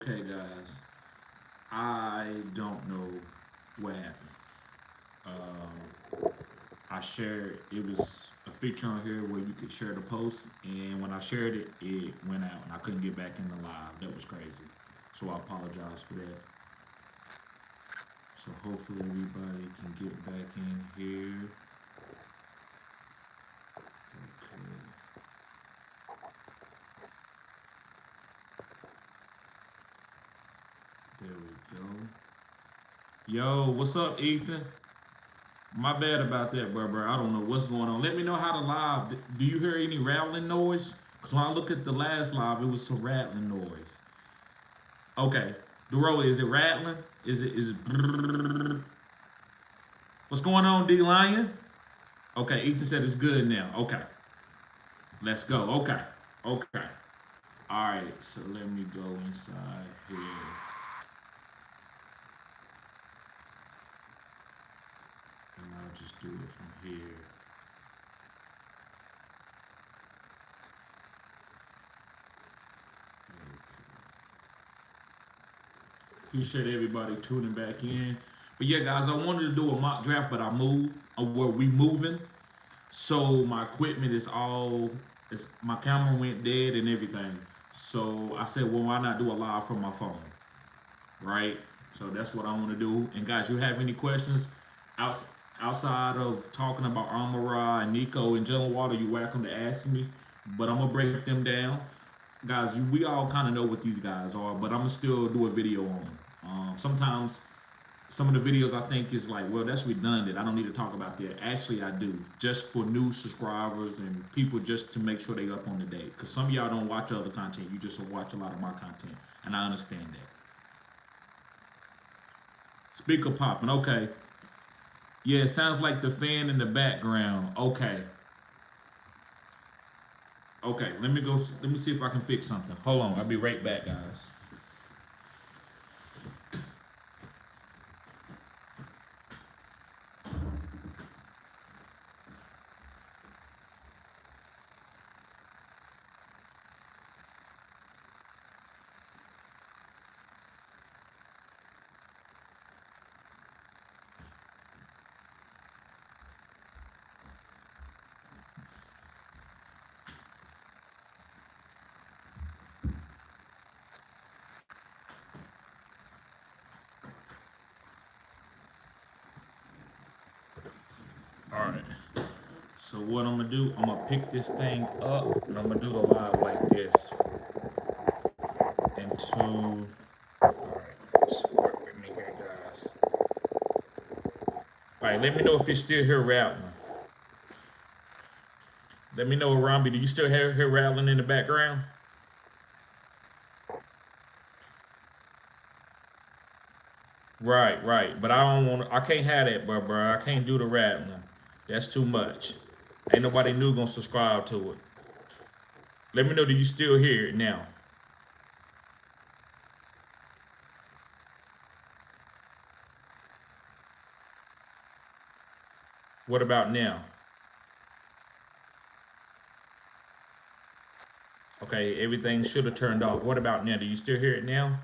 Okay, guys, I don't know what happened. I shared, it was a feature on here where you could share the post, and when I shared it, it went out, and I couldn't get back in the live. That was crazy. So I apologize for that. So hopefully everybody can get back in here. Okay, there we go. Yo, what's up, Ethan? My bad about that, bro. I don't know what's going on. Let me know how to live. Do you hear any rattling noise? Because when I look at the last live, it was some rattling noise. Okay. Duro, is it rattling? Is it what's going on, D Lion? Okay, Ethan said it's good now. Okay. Let's go. Okay. Okay. Alright, so let me go inside here. And I'll just do it from here. Appreciate everybody tuning back in. But yeah, guys, I wanted to do a mock draft, but I moved. Where we moving, so my equipment is all. My camera went dead and everything. So I said, well, why not do a live from my phone, right? So that's what I want to do. And guys, you have any questions outs- outside of talking about Amon Ra and Nico and Jaylen Waddle, you're welcome to ask me. But I'm gonna break them down, guys. We all kind of know what these guys are, but I'm gonna still do a video on them. Sometimes some of the videos I think is like, well, that's redundant. I don't need to talk about that. Actually, I do, just for new subscribers and people just to make sure they up on the date. Because some of y'all don't watch other content. You just watch a lot of my content, and I understand that. Speaker popping. Okay. Yeah, it sounds like the fan in the background. Okay. Okay. Let me go. Let me see if I can fix something. Hold on. I'll be right back, guys. All right. So what I'm gonna do? I'm gonna pick this thing up, and I'm gonna do the live like this into. All right. So work with me here, guys. All right. Let me know if you're still here rattling. Let me know, Rambi. Do you still hear rattling in the background? Right, right. But I don't want. I can't have that, bro. I can't do the rattling. That's too much. Ain't nobody new gonna subscribe to it. Let me know. Do you still hear it now? What about now? Okay, everything should have turned off. What about now? Do you still hear it now?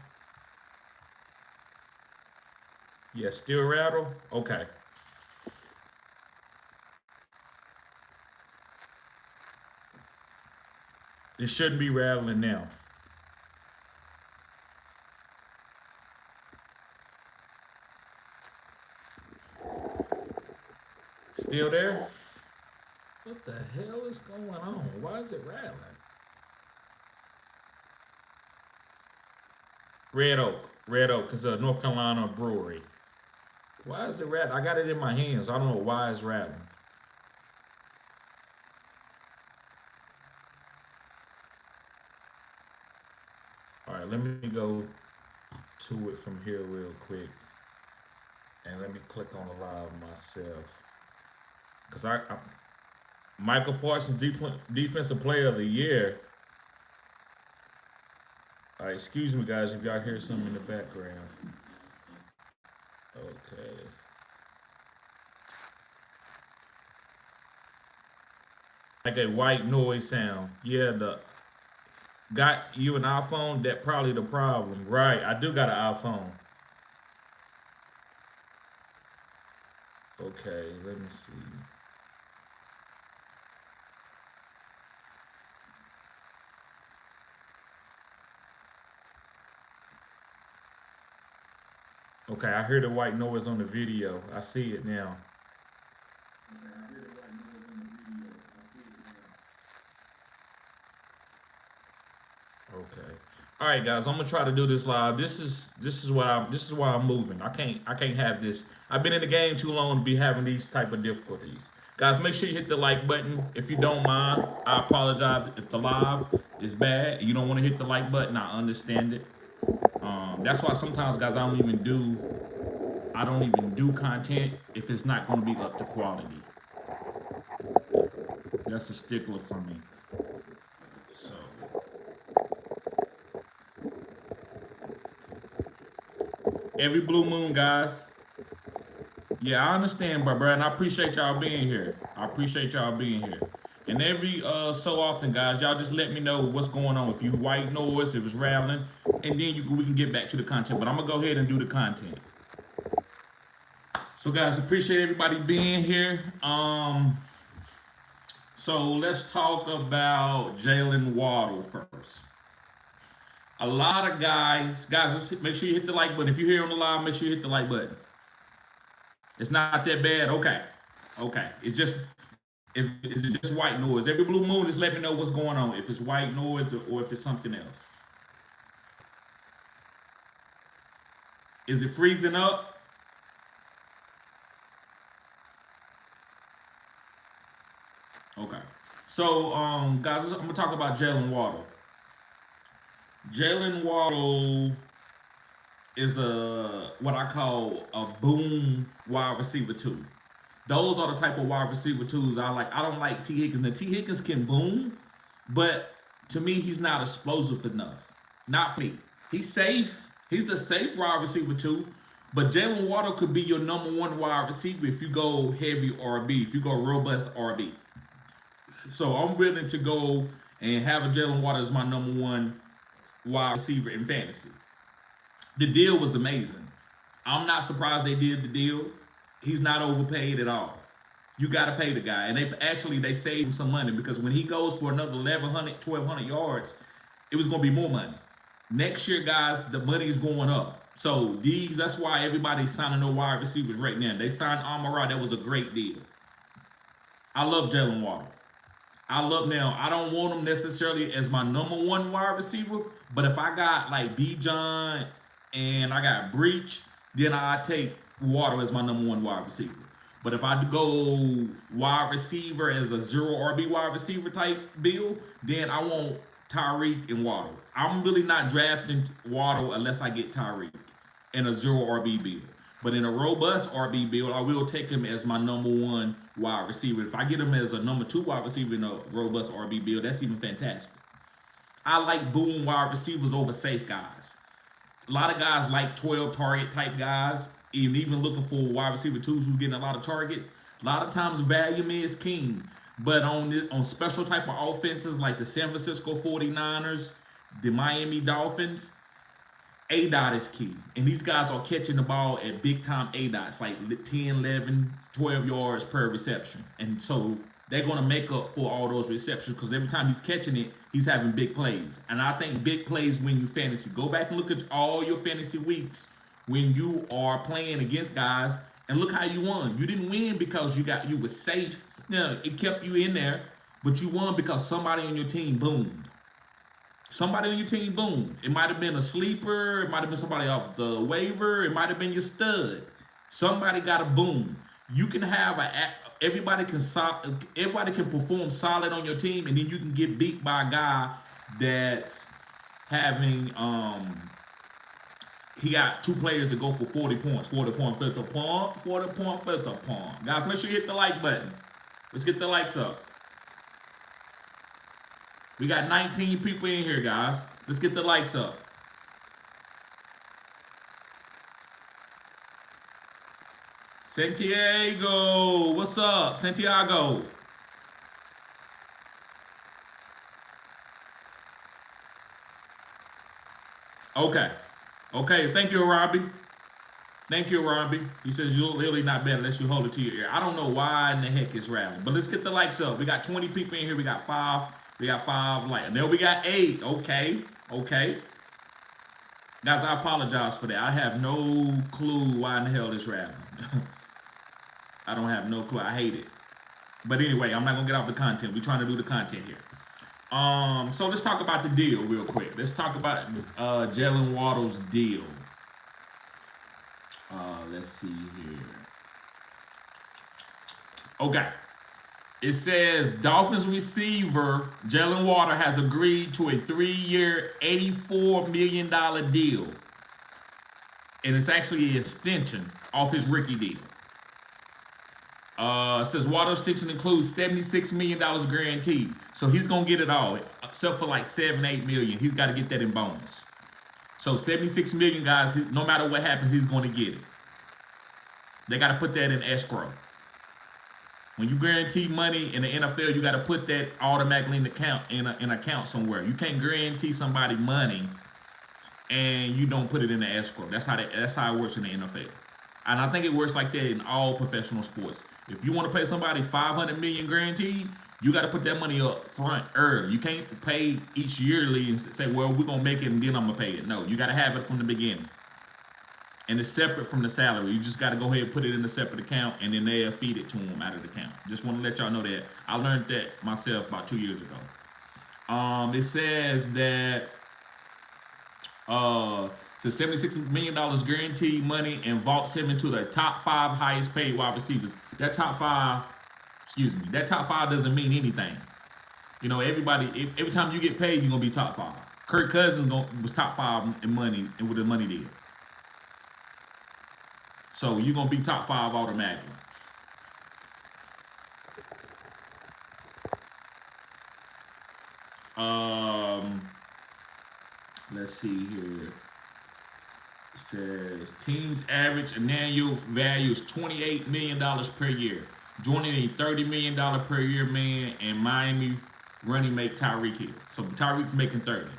Yeah, still rattle? Okay. It shouldn't be rattling now. Still there? What the hell is going on? Why is it rattling? Red Oak, cause North Carolina Brewery. Why is it rattling? I got it in my hands. I don't know why it's rattling. All right, let me go to it from here real quick, and let me click on the live myself. Cause I Michael Parsons Defensive Player of the Year. All right, excuse me, guys, if y'all hear something in the background. Okay. Like a white noise sound. Yeah, Got you an iPhone? That probably the problem. Right. I do got an iPhone. Okay, let me see. Okay, I hear the white noise on the video. I see it now. Okay. All right, guys. I'm gonna try to do this live. This is why I'm moving. I can't have this. I've been in the game too long to be having these type of difficulties. Guys, make sure you hit the like button if you don't mind. I apologize if the live is bad. You don't want to hit the like button. I understand it. That's why sometimes, guys, I don't even do content if it's not going to be up to quality. That's a stickler for me. So every blue moon, guys. Yeah, I understand, bro, and I appreciate y'all being here. I appreciate y'all being here. And every so often, guys, y'all just let me know what's going on. If you white noise, if it's rattling, and then we can get back to the content. But I'm gonna go ahead and do the content. So, guys, appreciate everybody being here. So let's talk about Jaylen Waddle first. A lot of guys, let's make sure you hit the like button. If you're here on the live, make sure you hit the like button. It's not that bad. Okay. Okay. It's just if is it just white noise. Every blue moon, just let me know what's going on. If it's white noise or if it's something else. Is it freezing up? Okay. So guys, I'm gonna talk about Jaylen Waddle. Jaylen Waddle is a what I call a boom wide receiver two. Those are the type of wide receiver twos I like. I don't like T. Higgins. Now T. Higgins can boom, but to me he's not explosive enough. Not for me. He's safe. He's a safe wide receiver too. But Jaylen Waddle could be your number one wide receiver if you go heavy RB, if you go robust RB. So I'm willing to go and have a Jaylen Waddle as my number one wide receiver in fantasy. The deal was amazing. I'm not surprised they did the deal. He's not overpaid at all. You got to pay the guy, and they saved him some money because when he goes for another 1,100, 1,200 yards, it was going to be more money. Next year, guys, the money is going up. So that's why everybody's signing no wide receivers right now. They signed Amon Ra. That was a great deal. I love Jaylen Waddle. I don't want him necessarily as my number one wide receiver, but if I got like B. John and I got Breach, then I take Waddle as my number one wide receiver. But if I go wide receiver as a zero RB wide receiver type build, then I want Tyreek and Waddle. I'm really not drafting Waddle unless I get Tyreek in a zero RB build. But in a robust RB build, I will take him as my number one wide receiver. If I get him as a number two wide receiver in a robust RB build, that's even fantastic. I like boom wide receivers over safe guys. A lot of guys like 12 target type guys, even looking for wide receiver twos who's getting a lot of targets. A lot of times value is king. But on special type of offenses like the San Francisco 49ers, the Miami Dolphins, A-dot is key. And these guys are catching the ball at big time A-dots, like 10, 11, 12 yards per reception. And so they're going to make up for all those receptions because every time he's catching it, he's having big plays. And I think big plays win you fantasy. Go back and look at all your fantasy weeks when you are playing against guys and look how you won. You didn't win because you were safe. Yeah, it kept you in there, but you won because somebody on your team boomed. Somebody on your team boomed. It might have been a sleeper. It might have been somebody off the waiver. It might have been your stud. Somebody got a boom. You can have everybody can perform solid on your team, and then you can get beat by a guy that's having he got two players to go for 40 points, 40 point, 50 point, 40 point, 50 point. Guys, make sure you hit the like button. Let's get the likes up. We got 19 people in here, guys. Let's get the likes up. Santiago, what's up, Santiago? Okay. Okay. Thank you, Robbie. Thank you, Robbie. He says you're really not bad unless you hold it to your ear. I don't know why in the heck it's rattling, but let's get the likes up. We got 20 people in here. We got five. We got five likes. Now we got 8. Okay. Okay. Guys, I apologize for that. I have no clue why in the hell it's rattling. I don't have no clue. I hate it. But anyway, I'm not gonna get off the content. We're trying to do the content here. So let's talk about the deal real quick. Let's talk about Jaylen Waddle's deal. Let's see here. Okay. It says Dolphins receiver Jaylen Waddle has agreed to a 3-year, $84 million deal. And it's actually an extension off his rookie deal. It says Waddle's extension includes $76 million guaranteed. So he's going to get it all, except for like $7-8 million. He's got to get that in bonus. So $76 million, guys, no matter what happens, he's going to get it. They got to put that in escrow. When you guarantee money in the NFL, you got to put that automatically in the account in an account somewhere. You can't guarantee somebody money and you don't put it in the escrow. That's how it works in the NFL. And I think it works like that in all professional sports. If you want to pay somebody $500 million guaranteed, you got to put that money up front early. You can't pay each yearly and say, well, we're going to make it and then I'm going to pay it. No, you got to have it from the beginning. And it's separate from the salary. You just got to go ahead and put it in a separate account, and then they'll feed it to them out of the account. Just want to let y'all know that. I learned that myself about 2 years ago. It says that it's $76 million guaranteed money and vaults him into the top 5 highest paid wide receivers. That top five doesn't mean anything. You know, every time you get paid, you're going to be top 5. Kirk Cousins was top 5 in money and with the money deal. So you're going to be top 5 automatically. Let's see here. It says teams average an annual value is $28 million per year. Joining a $30 million per year man and Miami running mate Tyreek Hill. So Tyreek's making 30.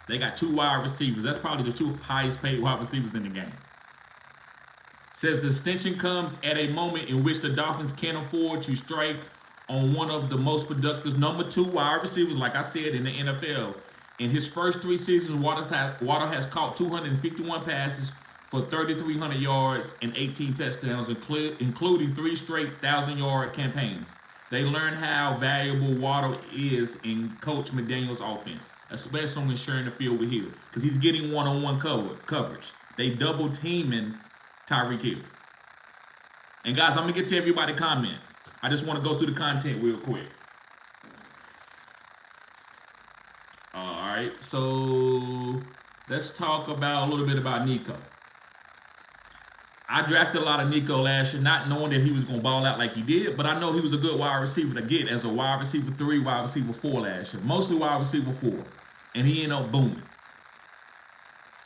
They got 2 wide receivers. That's probably the 2 highest paid wide receivers in the game. Says the extension comes at a moment in which the Dolphins can't afford to strike on one of the most productive number 2 wide receivers, like I said, in the NFL. In his first 3 seasons, Waddle has caught 251 passes for 3,300 yards and 18 touchdowns, including 3 straight 1,000-yard campaigns. They learned how valuable Waddle is in Coach McDaniel's offense, especially when sharing the field with Hill, because he's getting one-on-one coverage. They double teaming Tyreek Hill. And guys, I'm going to get to everybody comment. I just want to go through the content real quick. All right, so let's talk about a little bit about Nico. I drafted a lot of Nico last year, not knowing that he was going to ball out like he did, but I know he was a good wide receiver to get as a wide receiver 3, wide receiver 4 last year. Mostly wide receiver 4. And he ended up booming.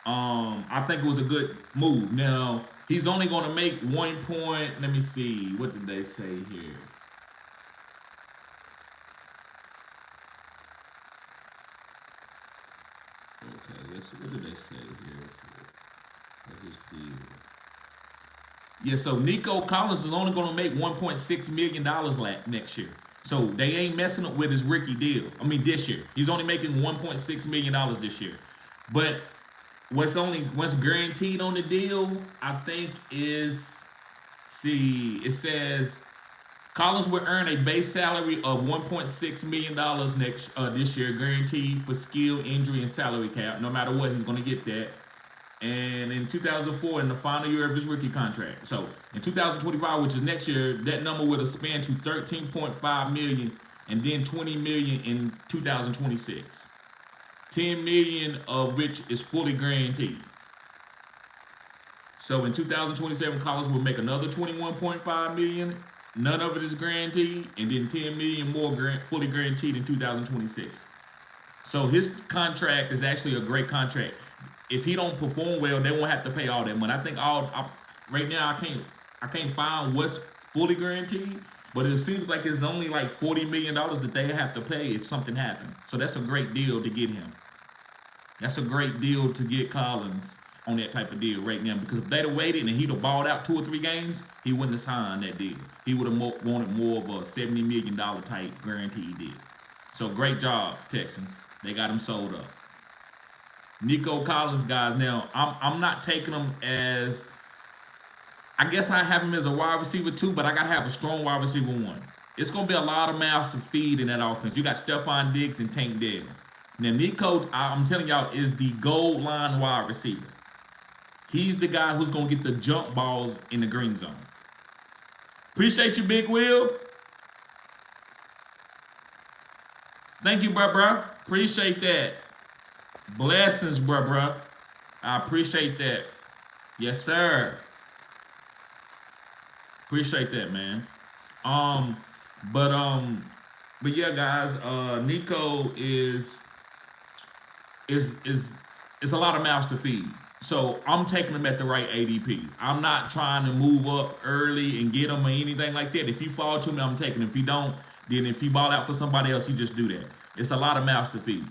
I think it was a good move. Now, he's only going to make 1 point. Let me see. What did they say here? Okay, let's see. What did they say here for his deal? Yeah, so Nico Collins is only going to make $1.6 million next year. So they ain't messing up with his rookie deal. I mean, this year. He's only making $1.6 million this year. But what's guaranteed on the deal, I think is, it says Collins will earn a base salary of $1.6 million this year, guaranteed for skill, injury, and salary cap. No matter what, he's going to get that. And in 2004, in the final year of his rookie contract. So in 2025, which is next year, that number would expand to $13.5 million and then $20 million in 2026. $10 million of which is fully guaranteed. So in 2027, Collins will make another $21.5 million. None of it is guaranteed, and then $10 million more fully guaranteed in 2026. So his contract is actually a great contract. If he don't perform well, they won't have to pay all that money. I think right now I can't find what's fully guaranteed, but it seems like it's only like $40 million that they have to pay if something happened. So that's a great deal to get him. That's a great deal to get Collins on that type of deal right now. Because if they'd have waited and he'd have balled out 2 or 3 games, he wouldn't have signed that deal. He would have wanted more of a $70 million type guaranteed deal. So great job, Texans. They got him sold up. Nico Collins, guys. Now I'm not taking him as. I guess I have him as a wide receiver too, but I gotta have a strong wide receiver one. It's gonna be a lot of mouths to feed in that offense. You got Stephon Diggs and Tank Dell. Now Nico, I'm telling y'all, is the goal line wide receiver. He's the guy who's gonna get the jump balls in the green zone. Appreciate you, Big Will. Thank you, bruh. Appreciate that. Blessings, bruh. I appreciate that. Yes, sir. Appreciate that, man. Um, but yeah, guys. Nico is a lot of mouths to feed. So I'm taking him at the right ADP. I'm not trying to move up early and get him or anything like that. If you fall to me, I'm taking him. If you don't, then if he ball out for somebody else, he just do that. It's a lot of mouths to feed.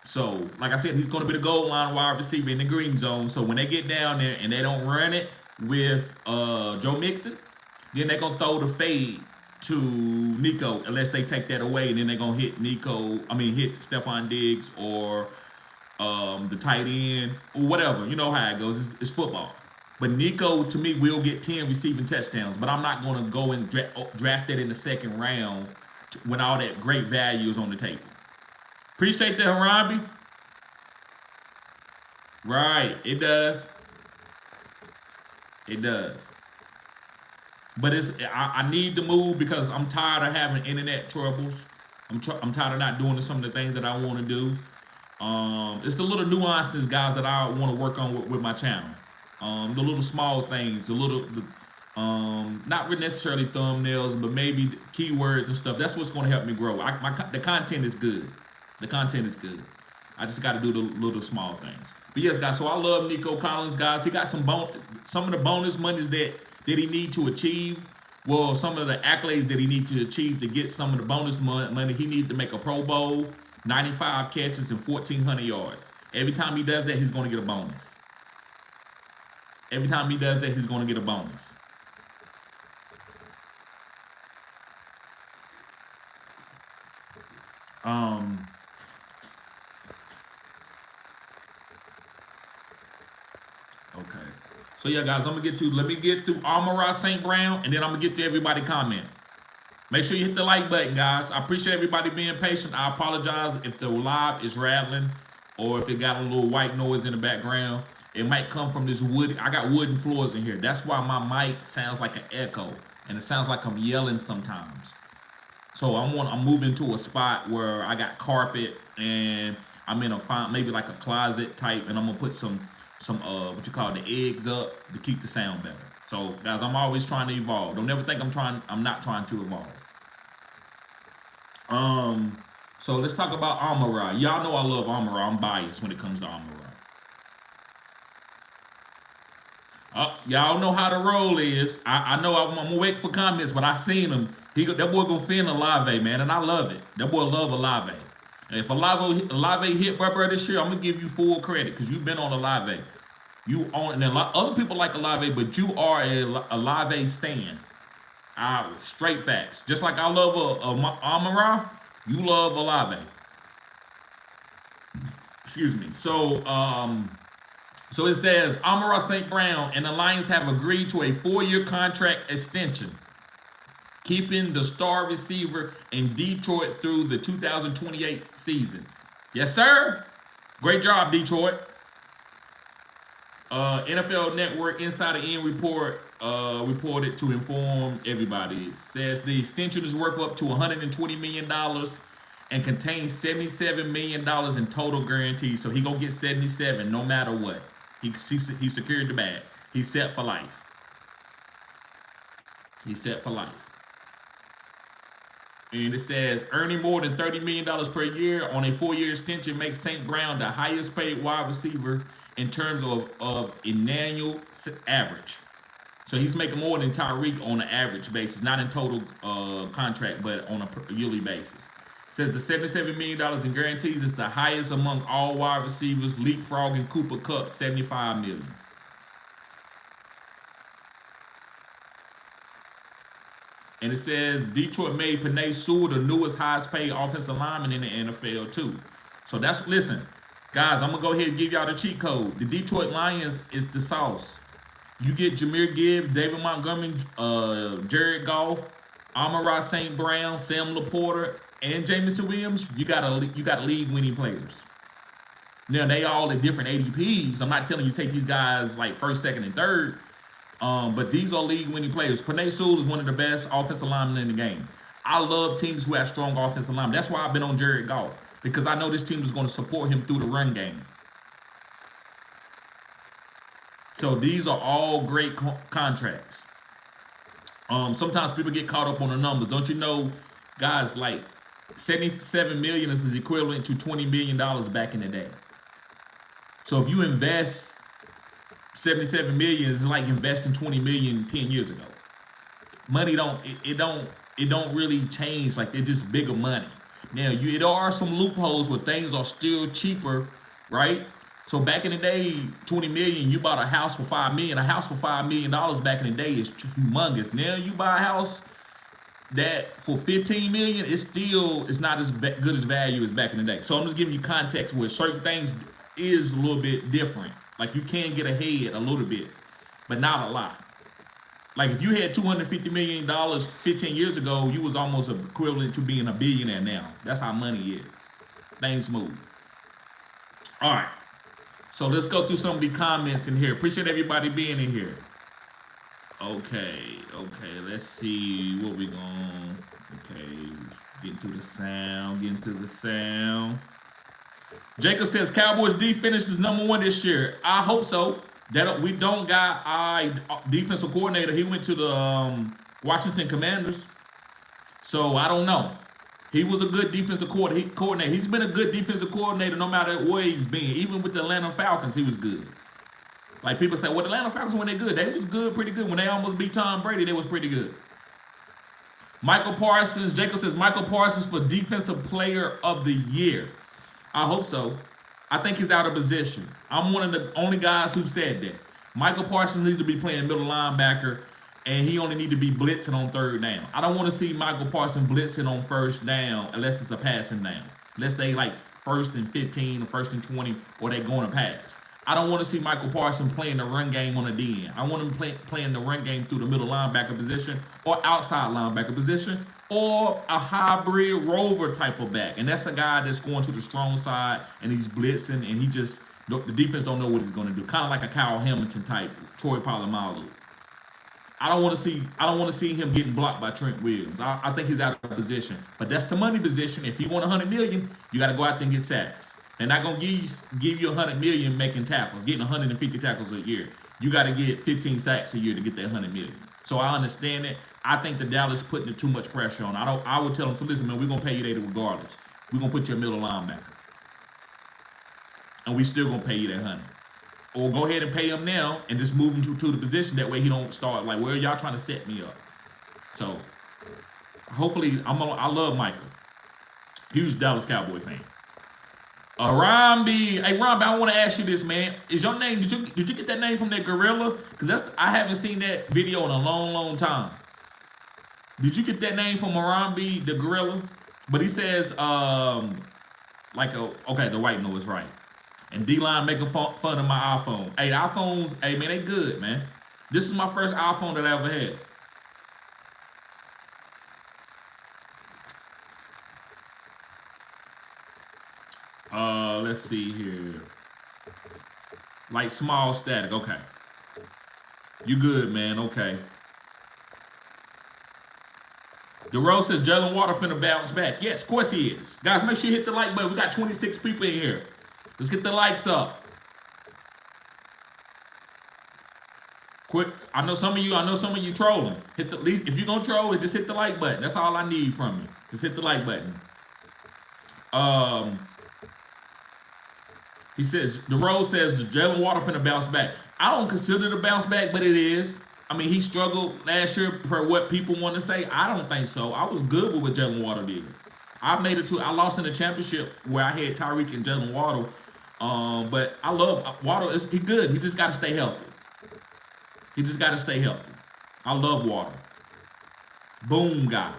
So, like I said, he's going to be the goal line wide receiver in the green zone. So when they get down there and they don't run it with Joe Mixon, then they're going to throw the fade to Nico unless they take that away, and then they're going to hit hit Stephon Diggs or the tight end or whatever. You know how it goes. It's football. But Nico, to me, will get 10 receiving touchdowns. But I'm not going to go and draft that in the second round when all that great value is on the table. Appreciate that, Harambe. Right, it does. It does. But I need to move because I'm tired of having internet troubles. I'm tired of not doing some of the things that I want to do. It's the little nuances, guys, that I want to work on with my channel. The little small things, not really necessarily thumbnails, but maybe keywords and stuff. That's what's going to help me grow. The content is good. The content is good. I just got to do the little small things. But yes, guys, so I love Nico Collins, guys. He got some of the bonus monies that he need to achieve. Well, some of the accolades that he need to achieve to get some of the bonus money. He needs to make a Pro Bowl, 95 catches, and 1,400 yards. Every time he does that, he's going to get a bonus. Every time he does that, he's going to get a bonus. Okay. So yeah, guys, let me get through Amon Ra St Brown, and then I'm gonna get to everybody comment. Make sure you hit the like button, guys. I appreciate everybody being patient. I apologize if the live is rattling or if it got a little white noise in the background. It might come from this wood. I got wooden floors in here. That's why my mic sounds like an echo, and it sounds like I'm yelling sometimes. So I'm moving to a spot where I got carpet, and I'm in maybe like a closet type, and I'm gonna put some what you call the eggs up to keep the sound better. So guys, I'm always trying to evolve. Don't ever think I'm not trying to evolve. So let's talk about Amon Ra. Y'all know I love Amon Ra. I'm biased when it comes to Amon Ra. Y'all know how the roll is. I know I'm gonna wait for comments, but I seen him. That boy gonna fin Olave, man, and I love it. That boy love Olave. And if Olave hit brother this year, I'm gonna give you full credit because you've been on Olave. You on, and other people like Olave, but you are a Olave stan. Straight facts. Just like I love Amon Ra, you love Olave. Excuse me. So it says Amon Ra St Brown and the Lions have agreed to a 4-year contract extension, keeping the star receiver in Detroit through the 2028 season. Yes, sir. Great job, Detroit. NFL Network Insider In report reported to inform everybody. It says the extension is worth up to $120 million and contains $77 million in total guarantees. So he gonna get 77 no matter what. He secured the bag. He's set for life. He's set for life. And it says earning more than $30 million per year on a 4-year extension makes St. Brown the highest paid wide receiver in terms of an annual average. So he's making more than Tyreek on an average basis, not in total contract, but on a yearly basis. Says the $77 million in guarantees is the highest among all wide receivers, leapfrogging Cooper Kupp, $75 million. And it says Detroit made Penei Sewell the newest highest paid offensive lineman in the NFL too. So that's, listen, guys, I'm going to go ahead and give y'all the cheat code. The Detroit Lions is the sauce. You get Jahmyr Gibbs, David Montgomery, Jared Goff, Amon Ra St. Brown, Sam Laporta, and Jameson Williams. You got league-winning players. Now, they all at different ADPs. I'm not telling you take these guys like first, second, and third. But these are league-winning players. Penei Sewell is one of the best offensive linemen in the game. I love teams who have strong offensive linemen. That's why I've been on Jared Goff, because I know this team is going to support him through the run game. So these are all great contracts. Sometimes people get caught up on the numbers. Don't you know, guys, like $77 million is equivalent to $20 million back in the day. So if you invest $77 million, it's like investing $20 million 10 years ago. Money don't really change. Like, they're just bigger money. Now, there are some loopholes where things are still cheaper, right? So back in the day, $20 million, you bought a house for $5 million. A house for $5 million back in the day is humongous. Now you buy a house that for $15 million, it's not as good as value as back in the day. So I'm just giving you context where certain things is a little bit different. Like, you can get ahead a little bit, but not a lot. Like, if you had $250 million 15 years ago, you was almost equivalent to being a billionaire now. That's how money is. Things move. All right. So let's go through some of the comments in here. Appreciate everybody being in here. Okay. Let's see what we going. Okay. Getting to the sound. Jacob says Cowboys defense is #1 this year. I hope so. That we don't got our defensive coordinator. He went to the Washington Commanders. So I don't know. He was a good defensive coordinator. He's been a good defensive coordinator no matter where he's been. Even with the Atlanta Falcons, he was good. Like, people say, well, the Atlanta Falcons, when they're good, they was good, pretty good. When they almost beat Tom Brady, they was pretty good. Michael Parsons, Jacob says Michael Parsons for Defensive Player of the Year. I hope so. I think he's out of position. I'm one of the only guys who said that. Michael Parsons needs to be playing middle linebacker, and he only need to be blitzing on third down. I don't want to see Michael Parsons blitzing on first down unless it's a passing down. Unless they like 1st and 15 or 1st and 20 or they going to pass. I don't want to see Michael Parsons playing the run game on the DN. I want him playing the run game through the middle linebacker position or outside linebacker position or a hybrid rover type of back. And that's a guy that's going to the strong side and he's blitzing and the defense don't know what he's going to do. Kind of like a Kyle Hamilton type, Troy Polamalu. I don't want to see him getting blocked by Trent Williams. I think he's out of position. But that's the money position. If you want $100 million, you got to go out there and get sacks. They're not going to give you $100 million making tackles, getting 150 tackles a year. You got to get 15 sacks a year to get that $100 million. So I understand it. I think the Dallas putting too much pressure on. I would tell them, so listen, man, we're going to pay you that regardless. We're going to put you a middle linebacker. And we still going to pay you that 100. Or go ahead and pay him now and just move him to the position. That way he don't start like, where y'all trying to set me up? So hopefully, I love Michael. Huge Dallas Cowboy fan. Rambi. Hey, Rambi, I want to ask you this, man. Is your name, did you get that name from that gorilla? Because I haven't seen that video in a long, long time. Did you get that name from Rambi, the gorilla? But he says, okay, the white know is right. And D-Line making fun of my iPhone. Hey, the iPhones, hey, man, they good, man. This is my first iPhone that I ever had. Let's see here. Like small static, okay. You good, man, okay. The Rose says Jaylen Waddle finna bounce back. Yes, of course he is. Guys, make sure you hit the like button. We got 26 people in here. Let's get the likes up. Quick, I know some of you trolling. If you're gonna troll, just hit the like button. That's all I need from you. Just hit the like button. He says, the Rose says Jaylen Waddle finna bounce back. I don't consider it a bounce back, but it is. I mean, he struggled last year per what people want to say. I don't think so. I was good with what Jaylen Waddle did. I made it to. I lost in the championship where I had Tyreek and Jaylen Waddle. But I love Waddle. He's good. He just got to stay healthy. He just got to stay healthy. I love Waddle. Boom guy.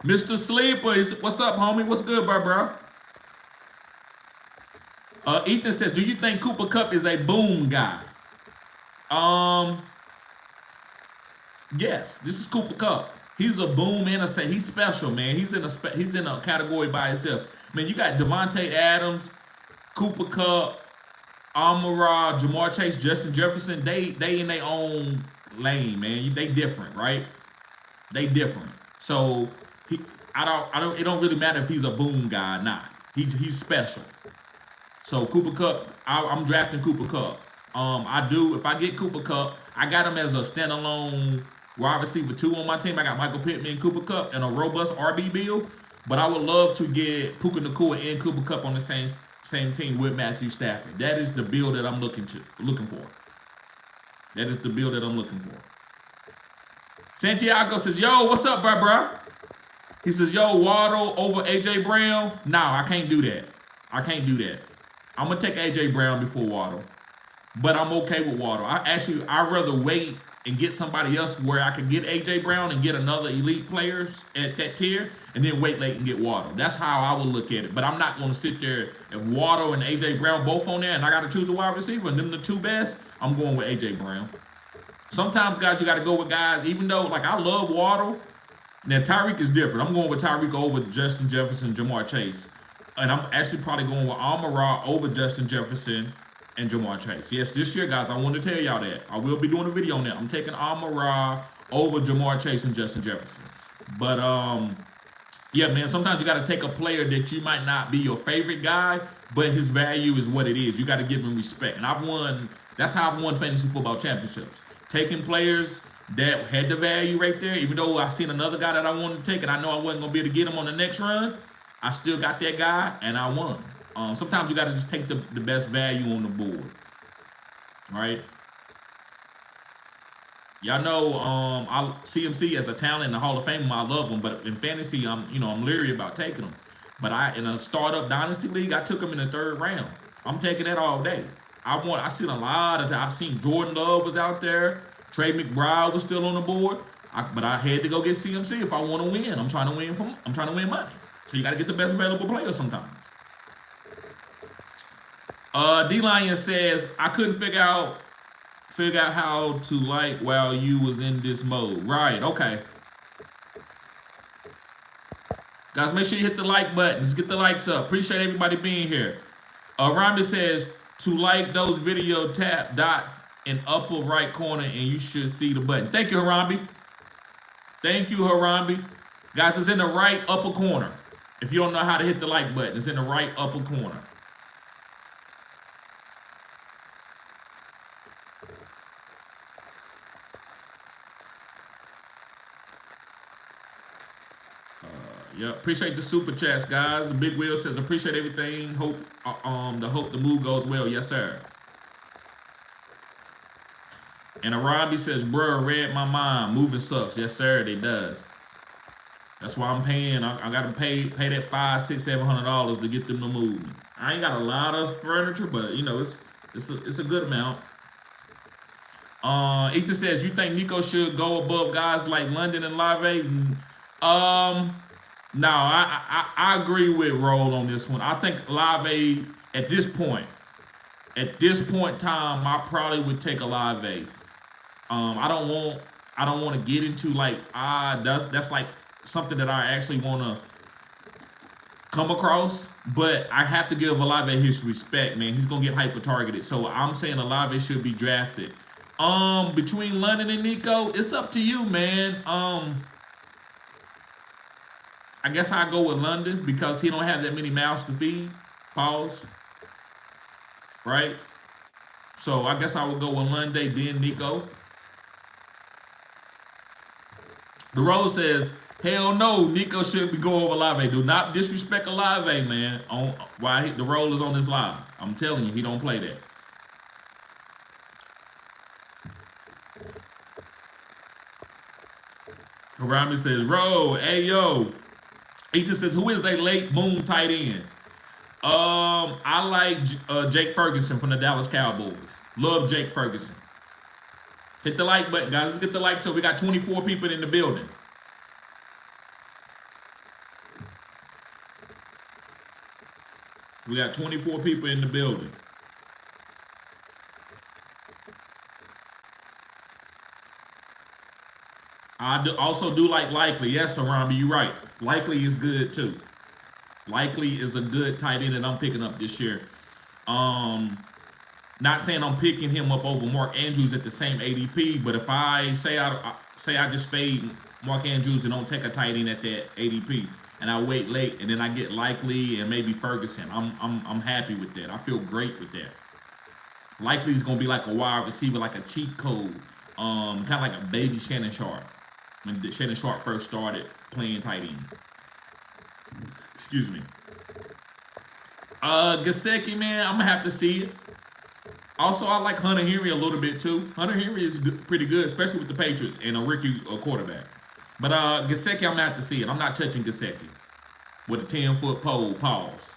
Mr. Sleeper, what's up, homie? What's good, bro? Ethan says, do you think Cooper Kupp is a boom guy? Yes, this is Cooper Kupp. He's a boom and he's special, man. He's in a category by himself. Man, you got Devontae Adams, Cooper Kupp, Amon Ra, Jamar Chase, Justin Jefferson. They in their own lane, man. They different, right? They different. So it don't really matter if he's a boom guy or not. He's special. So Cooper Kupp, I'm drafting Cooper Kupp. If I get Cooper Kupp, I got him as a standalone wide receiver 2 on my team. I got Michael Pittman and Cooper Kupp and a robust RB build. But I would love to get Puka Nacua and Cooper Kupp on the same team with Matthew Stafford. That is the build that I'm looking for. That is the build that I'm looking for. Santiago says, yo, what's up, bro? He says, yo, Waddle over A.J. Brown. No, I can't do that. I'm going to take A.J. Brown before Waddle. But I'm okay with Waddle. I'd rather wait and get somebody else where I can get A.J. Brown and get another elite players at that tier and then wait late and get Waddle. That's how I would look at it. But I'm not going to sit there. If Waddle and A.J. Brown both on there and I got to choose a wide receiver and them the 2 best, I'm going with A.J. Brown. Sometimes, guys, you got to go with guys, even though, like, I love Waddle. Now, Tyreek is different. I'm going with Tyreek over Justin Jefferson, Jamar Chase. And I'm actually probably going with Amon Ra over Justin Jefferson and Jamar Chase. Yes, this year, guys, I want to tell y'all that. I will be doing a video on that. I'm taking Amon Ra over Jamar Chase and Justin Jefferson. But, yeah, man, sometimes you got to take a player that you might not be your favorite guy, but his value is what it is. You got to give him respect. And that's how I've won fantasy football championships. Taking players that had the value right there, even though I seen another guy that I wanted to take and I know I wasn't going to be able to get him on the next run, I still got that guy and I won. Sometimes you got to just take the best value on the board. All right? Y'all know CMC as a talent in the Hall of Fame, I love him, but in fantasy, I'm leery about taking him. But in a startup dynasty league, I took him in the 3rd round. I'm taking that all day. I've seen a lot of. I've seen Jordan Love was out there. Trey McBride was still on the board. But I had to go get CMC if I want to win. I'm trying to win money. So you got to get the best available player sometimes. D-Lion says, I couldn't figure out how to like while you was in this mode. Right, okay. Guys, make sure you hit the like button. Let's get the likes up. Appreciate everybody being here. Rhonda says, to like those video, tap dots in upper right corner and you should see the button. Thank you, Harambe. Thank you, Harambe. Guys, it's in the right upper corner. If you don't know how to hit the like button, it's in the right upper corner. Yeah, appreciate the super chats, guys. Big Will says, appreciate everything. Hope the move goes well. Yes, sir. And Arabi says, bruh, read my mind. Moving sucks. Yes, sir, it does. That's why I'm paying. I gotta pay that $500, $600, $700 to get them to move. I ain't got a lot of furniture, but it's a good amount. Ethan says, you think Nico should go above guys like London and Lave? No, I agree with Roll on this one. I think Lave at this point in time, I probably would take a Lave. I don't want to get into like that's like something that I actually want to come across, but I have to give Olave his respect, man. He's gonna get hyper targeted, so I'm saying Olave should be drafted. Between London and Nico, it's up to you, man. I guess I go with London because he don't have that many mouths to feed. Pause. Right? So I guess I would go with London, then Nico. The Rose says, hell no, Nico shouldn't be going over Olave. Do not disrespect Olave, man. Why the role is on this live. I'm telling you, he don't play that. Rami says, "Ro, hey yo." He just says, "Who is a late boom tight end?" I like Jake Ferguson from the Dallas Cowboys. Love Jake Ferguson. Hit the like button, guys. Let's get the like. So we got 24 people in the building. We got 24 people in the building. Also do like Likely. Yes, Arambi, you're right. Likely is good too. Likely is a good tight end that I'm picking up this year. Um, Not saying I'm picking him up over Mark Andrews at the same ADP, but if I say I just fade Mark Andrews and don't take a tight end at that ADP, and I wait late, and then I get Likely and maybe Ferguson, I'm happy with that. I feel great with that. Likely is gonna be like a wide receiver, like a cheat code, kind of like a baby Shannon Sharp when Shannon Sharp first started playing tight end. Excuse me. Gasecki, man, I'm gonna have to see it. Also, I like Hunter Henry a little bit too. Hunter Henry is pretty good, especially with the Patriots and a rookie quarterback. But Gasecki, I'm gonna have to see it. I'm not touching Gasecki with a 10-foot pole. Pause.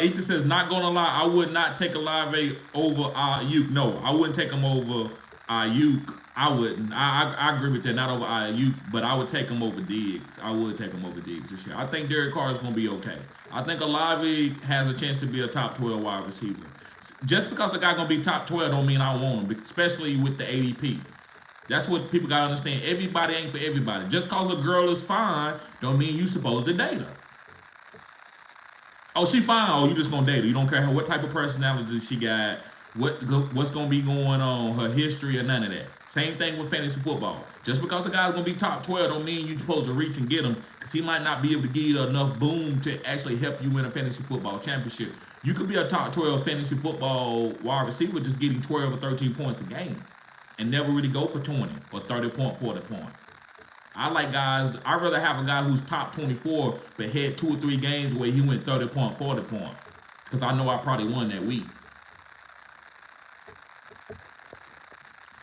Ethan says, not gonna lie, I would not take Olave over Ayuk. No, I wouldn't take him over Ayuk. I wouldn't. I agree with that. Not over Ayuk, but I would take him over Diggs. I would take him over Diggs this year. I think Derek Carr is gonna be okay. I think Olave has a chance to be a top 12 wide receiver. Just because a guy gonna be top 12 don't mean I want him, especially with the ADP. That's what people gotta understand. Everybody ain't for everybody. Just cause a girl is fine don't mean you supposed to date her. Oh, she fine. Oh, you just gonna date her. You don't care what type of personality she got, what's gonna be going on, her history or none of that. Same thing with fantasy football. Just because a guy's gonna be top 12 don't mean you're supposed to reach and get him, because he might not be able to give you enough boom to actually help you win a fantasy football championship. You could be a top 12 fantasy football wide receiver just getting 12 or 13 points a game and never really go for 20 or 30 point, 40 point. I like guys, I'd rather have a guy who's top 24 but had 2 or 3 games where he went 30 point, 40 point. Because I know I probably won that week.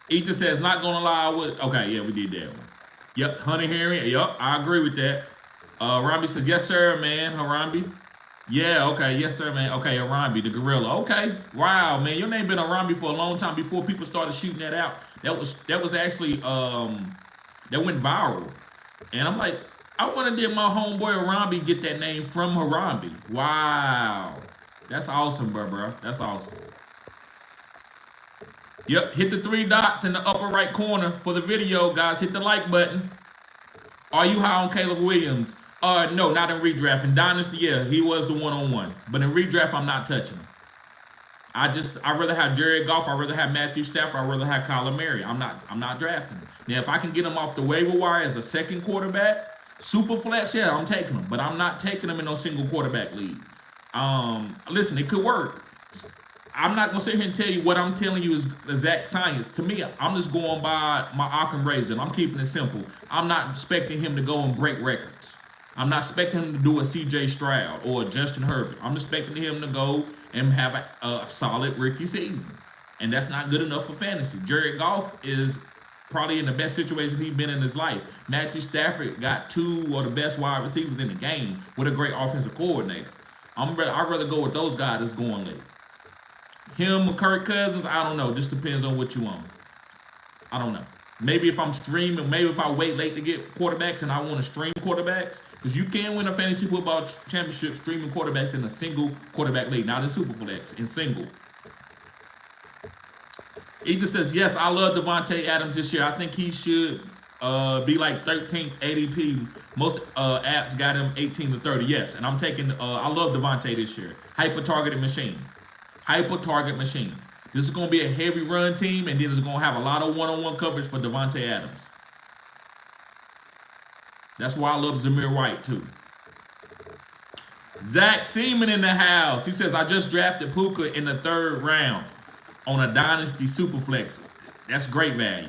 Ethan says, not gonna lie, I would. Okay, yeah, we did that one. Yep, Hunter Henry. Yep, I agree with that. Harambe says, yes, sir, man. Harambe. Yeah, okay, yes, sir, man. Okay, Harambe, the gorilla. Okay, wow, man, your name been Harambe for a long time before people started shooting that out. That was actually that went viral, and I'm like, I want to get my homeboy Harambe get that name from Harambe. Wow, that's awesome, bro. That's awesome. Yep, hit the 3 dots in the upper right corner for the video, guys. Hit the like button. Are you high on Caleb Williams? No, not in redraft. In Dynasty, yeah, he was the one-on-one. But in redraft, I'm not touching him. I'd rather have Jared Goff. I'd rather have Matthew Stafford. I'd rather have Kyler Murray. I'm not drafting him. Now, if I can get him off the waiver wire as a second quarterback, super flex, yeah, I'm taking him. But I'm not taking him in no single quarterback league. Listen, it could work. I'm not gonna sit here and tell you what I'm telling you is exact science. To me, I'm just going by my Occam razor. I'm keeping it simple. I'm not expecting him to go and break records. I'm not expecting him to do a CJ Stroud or a Justin Herbert. I'm expecting him to go and have a solid rookie season. And that's not good enough for fantasy. Jared Goff is probably in the best situation he's been in his life. Matthew Stafford got 2 of the best wide receivers in the game with a great offensive coordinator. I'd rather go with those guys that's going late. Him or Kirk Cousins, I don't know. Just depends on what you want. I don't know. Maybe if I'm streaming, maybe if I wait late to get quarterbacks and I want to stream quarterbacks, because you can win a fantasy football championship streaming quarterbacks in a single quarterback league, not in Superflex, in single. Ethan says, yes, I love Devontae Adams this year. I think he should be like 13th ADP. Most apps got him 18 to 30. Yes, and I'm taking, I love Devontae this year. Hyper-targeted machine. Hyper-target machine. This is going to be a heavy run team, and then it's going to have a lot of one-on-one coverage for Devontae Adams. That's why I love Zamir White, too. Zach Seaman in the house. He says, I just drafted Puka in the 3rd round on a Dynasty Superflex. That's great value.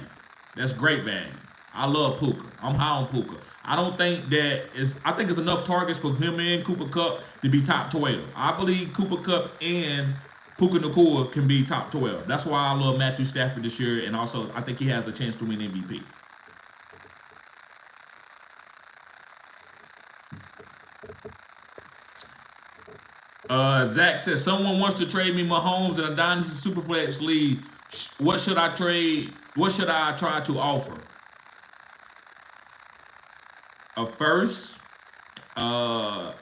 That's great value. I love Puka. I'm high on Puka. I don't think I think it's enough targets for him and Cooper Kupp to be top 12. I believe Cooper Kupp and Puka Nacua can be top 12. That's why I love Matthew Stafford this year, and also I think he has a chance to win MVP. Zach says, someone wants to trade me Mahomes in a Dynasty Superflex League. What should I trade? What should I try to offer? A first and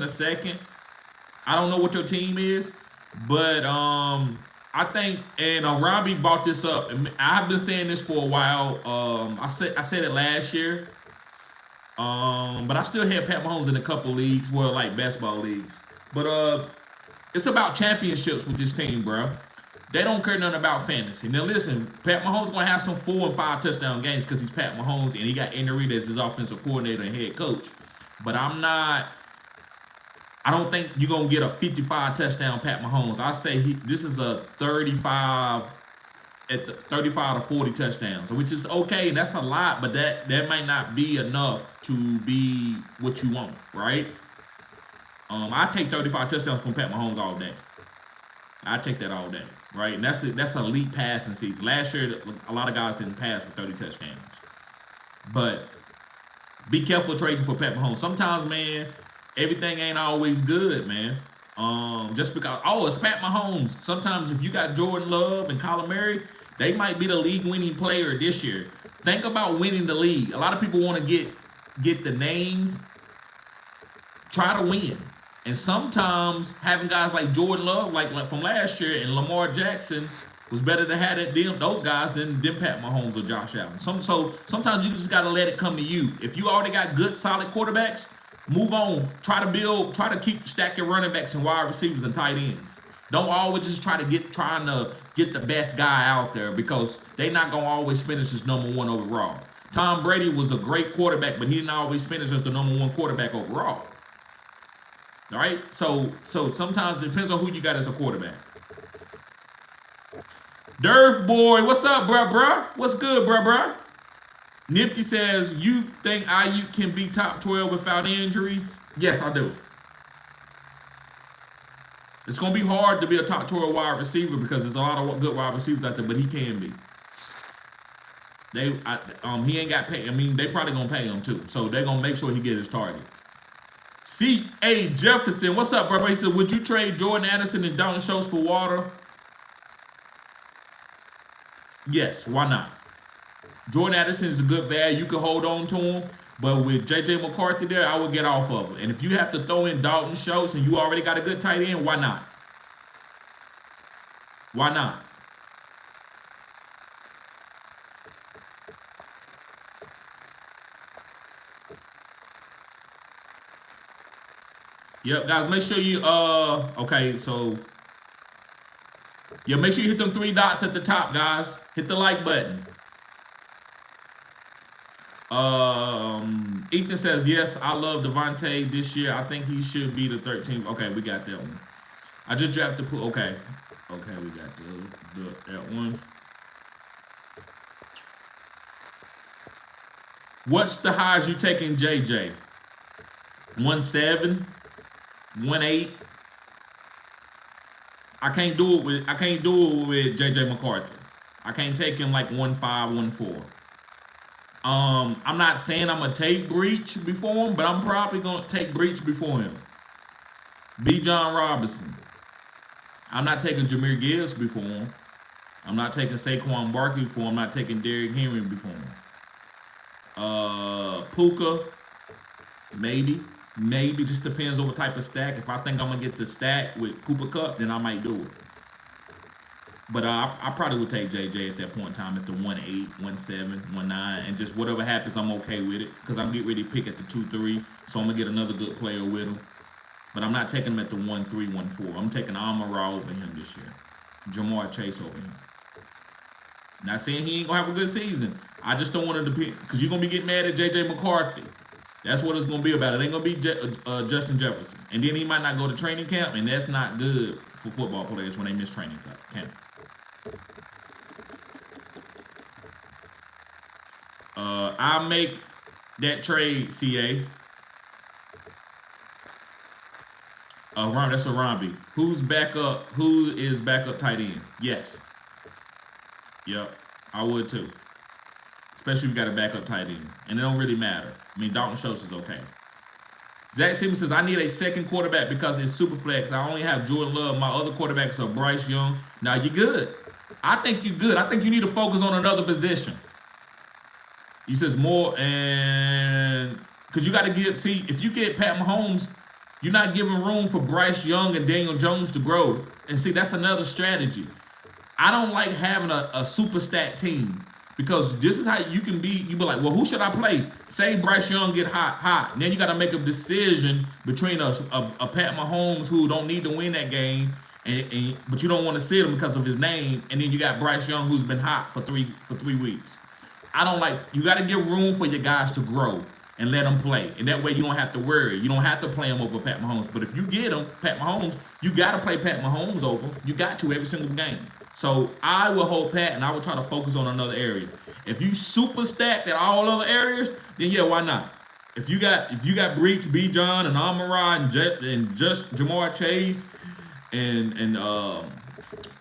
a second. I don't know what your team is, but I think, and Robbie brought this up, and I've been saying this for a while. I said it last year. But I still had Pat Mahomes in a couple leagues, well, like basketball leagues. But it's about championships with this team, bro. They don't care nothing about fantasy. Now listen, Pat Mahomes gonna have some 4 and 5 touchdown games because he's Pat Mahomes and he got Andy Reid as his offensive coordinator and head coach. But I don't think you're gonna get a 55 touchdown Pat Mahomes. I say this is a 35 to 40 touchdowns, which is okay. That's a lot, but that might not be enough to be what you want, right? I take 35 touchdowns from Pat Mahomes all day. I take that all day, right? And that's elite passing season. Last year, a lot of guys didn't pass for 30 touchdowns. But be careful trading for Pat Mahomes. Sometimes, man, everything ain't always good, man. Just because, it's Pat Mahomes. Sometimes if you got Jordan Love and Kyler Murray, they might be the league-winning player this year. Think about winning the league. A lot of people want to get the names. Try to win. And sometimes having guys like Jordan Love, like from last year, and Lamar Jackson was better to have those guys than Pat Mahomes or Josh Allen. So sometimes you just got to let it come to you. If you already got good, solid quarterbacks, move on. Try to keep stacking running backs and wide receivers and tight ends. Don't always just trying to get the best guy out there because they not gonna always finish as #1 overall. Tom Brady was a great quarterback, but he didn't always finish as the #1 quarterback overall. All right, so sometimes it depends on who you got as a quarterback. Durf boy, what's up, bruh? What's good, bruh? Nifty says, you think Ayuk can be top 12 without injuries? Yes, I do. It's going to be hard to be a top 12 wide receiver because there's a lot of good wide receivers out there, but he can be. He ain't got paid. I mean, they probably going to pay him too. So they're going to make sure he get his targets. C.A. Jefferson, what's up, bro? He said, would you trade Jordan Addison and Dalton Schultz for Waddle? Yes, why not? Jordan Addison is a good value. You can hold on to him. But with J.J. McCarthy there, I would get off of him. And if you have to throw in Dalton Schultz and you already got a good tight end, why not? Why not? Yep, guys, make sure you, okay, so, yeah, make sure you hit them 3 dots at the top, guys. Hit the like button. Ethan says, yes, I love Devontae this year. I think he should be the 13th. Okay, we got that one. I just drafted, okay, we got that one. What's the highs you taking, JJ? 1.7, 1.8. I can't do it with JJ McCarthy. I can't take him like 1.5, 1.4. I'm not saying I'm gonna take Breach before him, but I'm probably gonna take Breach before him. B. John Robinson. I'm not taking Jahmyr Gibbs before him. I'm not taking Saquon Barkley before him. I'm not taking Derrick Henry before him. Puka, maybe just depends on what type of stack. If I think I'm gonna get the stack with Cooper Kupp, then I might do it. But I probably would take JJ at that point in time at the 1.8, 1.7, 1.9, and just whatever happens, I'm okay with it because I'm getting ready to pick at the 2.3, so I'm gonna get another good player with him. But I'm not taking him at the 1.3, 1.4. I'm taking Amon Ra over him this year, Jamar Chase over him. Not saying he ain't gonna have a good season. I just don't want to depend because you're gonna be getting mad at JJ McCarthy. That's what it's gonna be about. It ain't gonna be Justin Jefferson, and then he might not go to training camp, and that's not good for football players when they miss training camp. I'll make that trade, CA. That's a Robbie. Who's backup? Who is backup tight end? Yes. Yep. I would too. Especially if you got a backup tight end. And it don't really matter. I mean, Dalton Schultz is okay. Zach Simmons says, I need a second quarterback because it's super flex. I only have Jordan Love. My other quarterbacks are Bryce Young. Now you're good. I think you're good. I think you need to focus on another position. He says more, and because you got to if you get Pat Mahomes, you're not giving room for Bryce Young and Daniel Jones to grow. And see, that's another strategy. I don't like having a super stacked team because this is how you can be. You be like, well, who should I play? Say Bryce Young get hot. And then you got to make a decision between a Pat Mahomes who don't need to win that game, but you don't want to sit him because of his name. And then you got Bryce Young who's been hot for 3 weeks. I don't like. You got to give room for your guys to grow and let them play, and that way you don't have to worry. You don't have to play them over Pat Mahomes. But if you get them, Pat Mahomes, you got to play Pat Mahomes over. You got to every single game. So I will hold Pat, and I will try to focus on another area. If you super stacked at all other areas, then yeah, why not? If you got Breach, B. John, and Amon Ra, and just Jamar Chase, and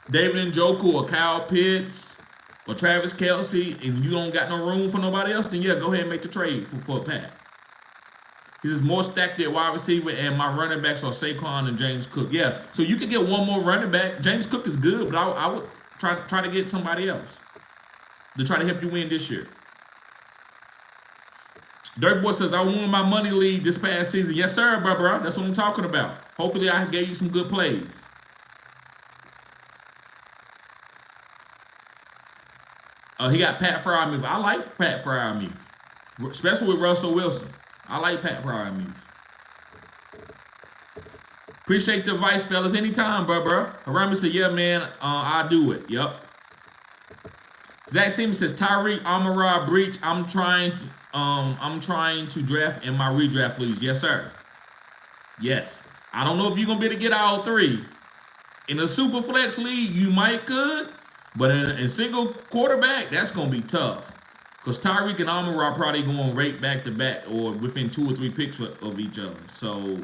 David Njoku or Kyle Pitts or Travis Kelce, and you don't got no room for nobody else, then yeah, go ahead and make the trade for Pat. He's more stacked at wide receiver, and my running backs are Saquon and James Cook. Yeah, so you can get one more running back. James Cook is good, but I would try to get somebody else to try to help you win this year. Dirk Boy says, I won my money league this past season. Yes, sir, bro. That's what I'm talking about. Hopefully I gave you some good plays. He got Pat Freiermuth. I like Pat Freiermuth, especially with Russell Wilson. I like Pat Freiermuth. Appreciate the advice, fellas. Anytime, bro. Harami said, yeah, man, I'll do it. Yep. Zach Simmons says, Tyreek, Amon Ra, Breach. I'm trying to draft in my redraft leagues. Yes, sir. Yes. I don't know if you're gonna be able to get all three. In a super flex league, you might could. But in single quarterback, that's going to be tough. Because Tyreek and Amon Ra probably going right back to back or within 2 or 3 picks of each other. So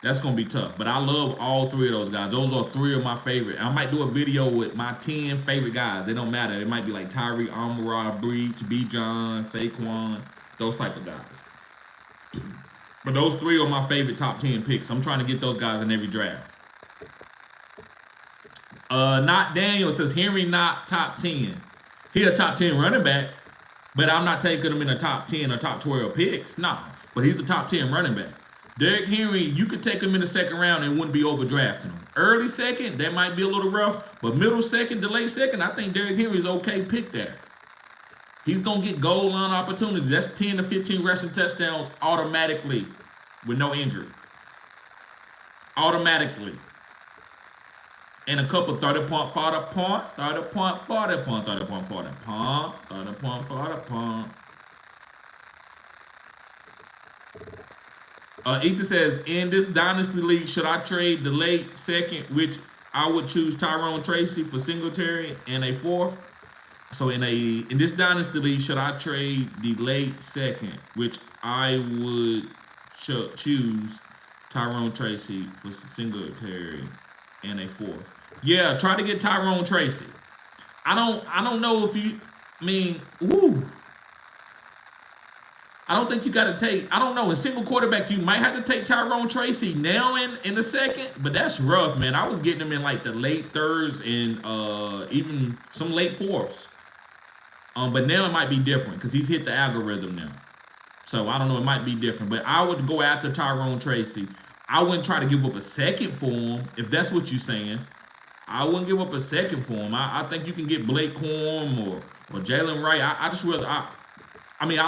that's going to be tough. But I love all 3 of those guys. Those are 3 of my favorite. I might do a video with my 10 favorite guys. It don't matter. It might be like Tyreek, Amon Ra, Breach, B. John, Saquon, those type of guys. But those 3 are my favorite top 10 picks. I'm trying to get those guys in every draft. Not Daniel says Henry not top 10. He a top 10 running back, but I'm not taking him in the top 10 or top 12 picks. No, but he's a top 10 running back. Derrick Henry, you could take him in the second round and wouldn't be overdrafting him. Early second, that might be a little rough, but middle second to late second, I think Derrick Henry's okay pick there. He's gonna get goal line opportunities. That's 10 to 15 rushing touchdowns automatically with no injuries. Automatically. And a couple 30-point, 40-point, 30-point, 40-point, 30-point, 40-point, 30-point, 40-point. Ethan says, in this dynasty league, should I trade the late second, which I would choose Tyrone Tracy for Singletary and a 4th? So in this dynasty league, should I trade the late second, which I would choose Tyrone Tracy for Singletary and a 4th? Yeah, try to get Tyrone Tracy. I don't know if you I don't think you got to take, I don't know, in single quarterback, you might have to take Tyrone Tracy now in the second, but that's rough, man. I was getting him in like the late 3rds and even some late 4ths. But now it might be different because he's hit the algorithm now. So I don't know, it might be different. But I would go after Tyrone Tracy. I wouldn't try to give up a second for him, if that's what you're saying. I wouldn't give up a second for him. I think you can get Blake Corum or Jalen Wright. I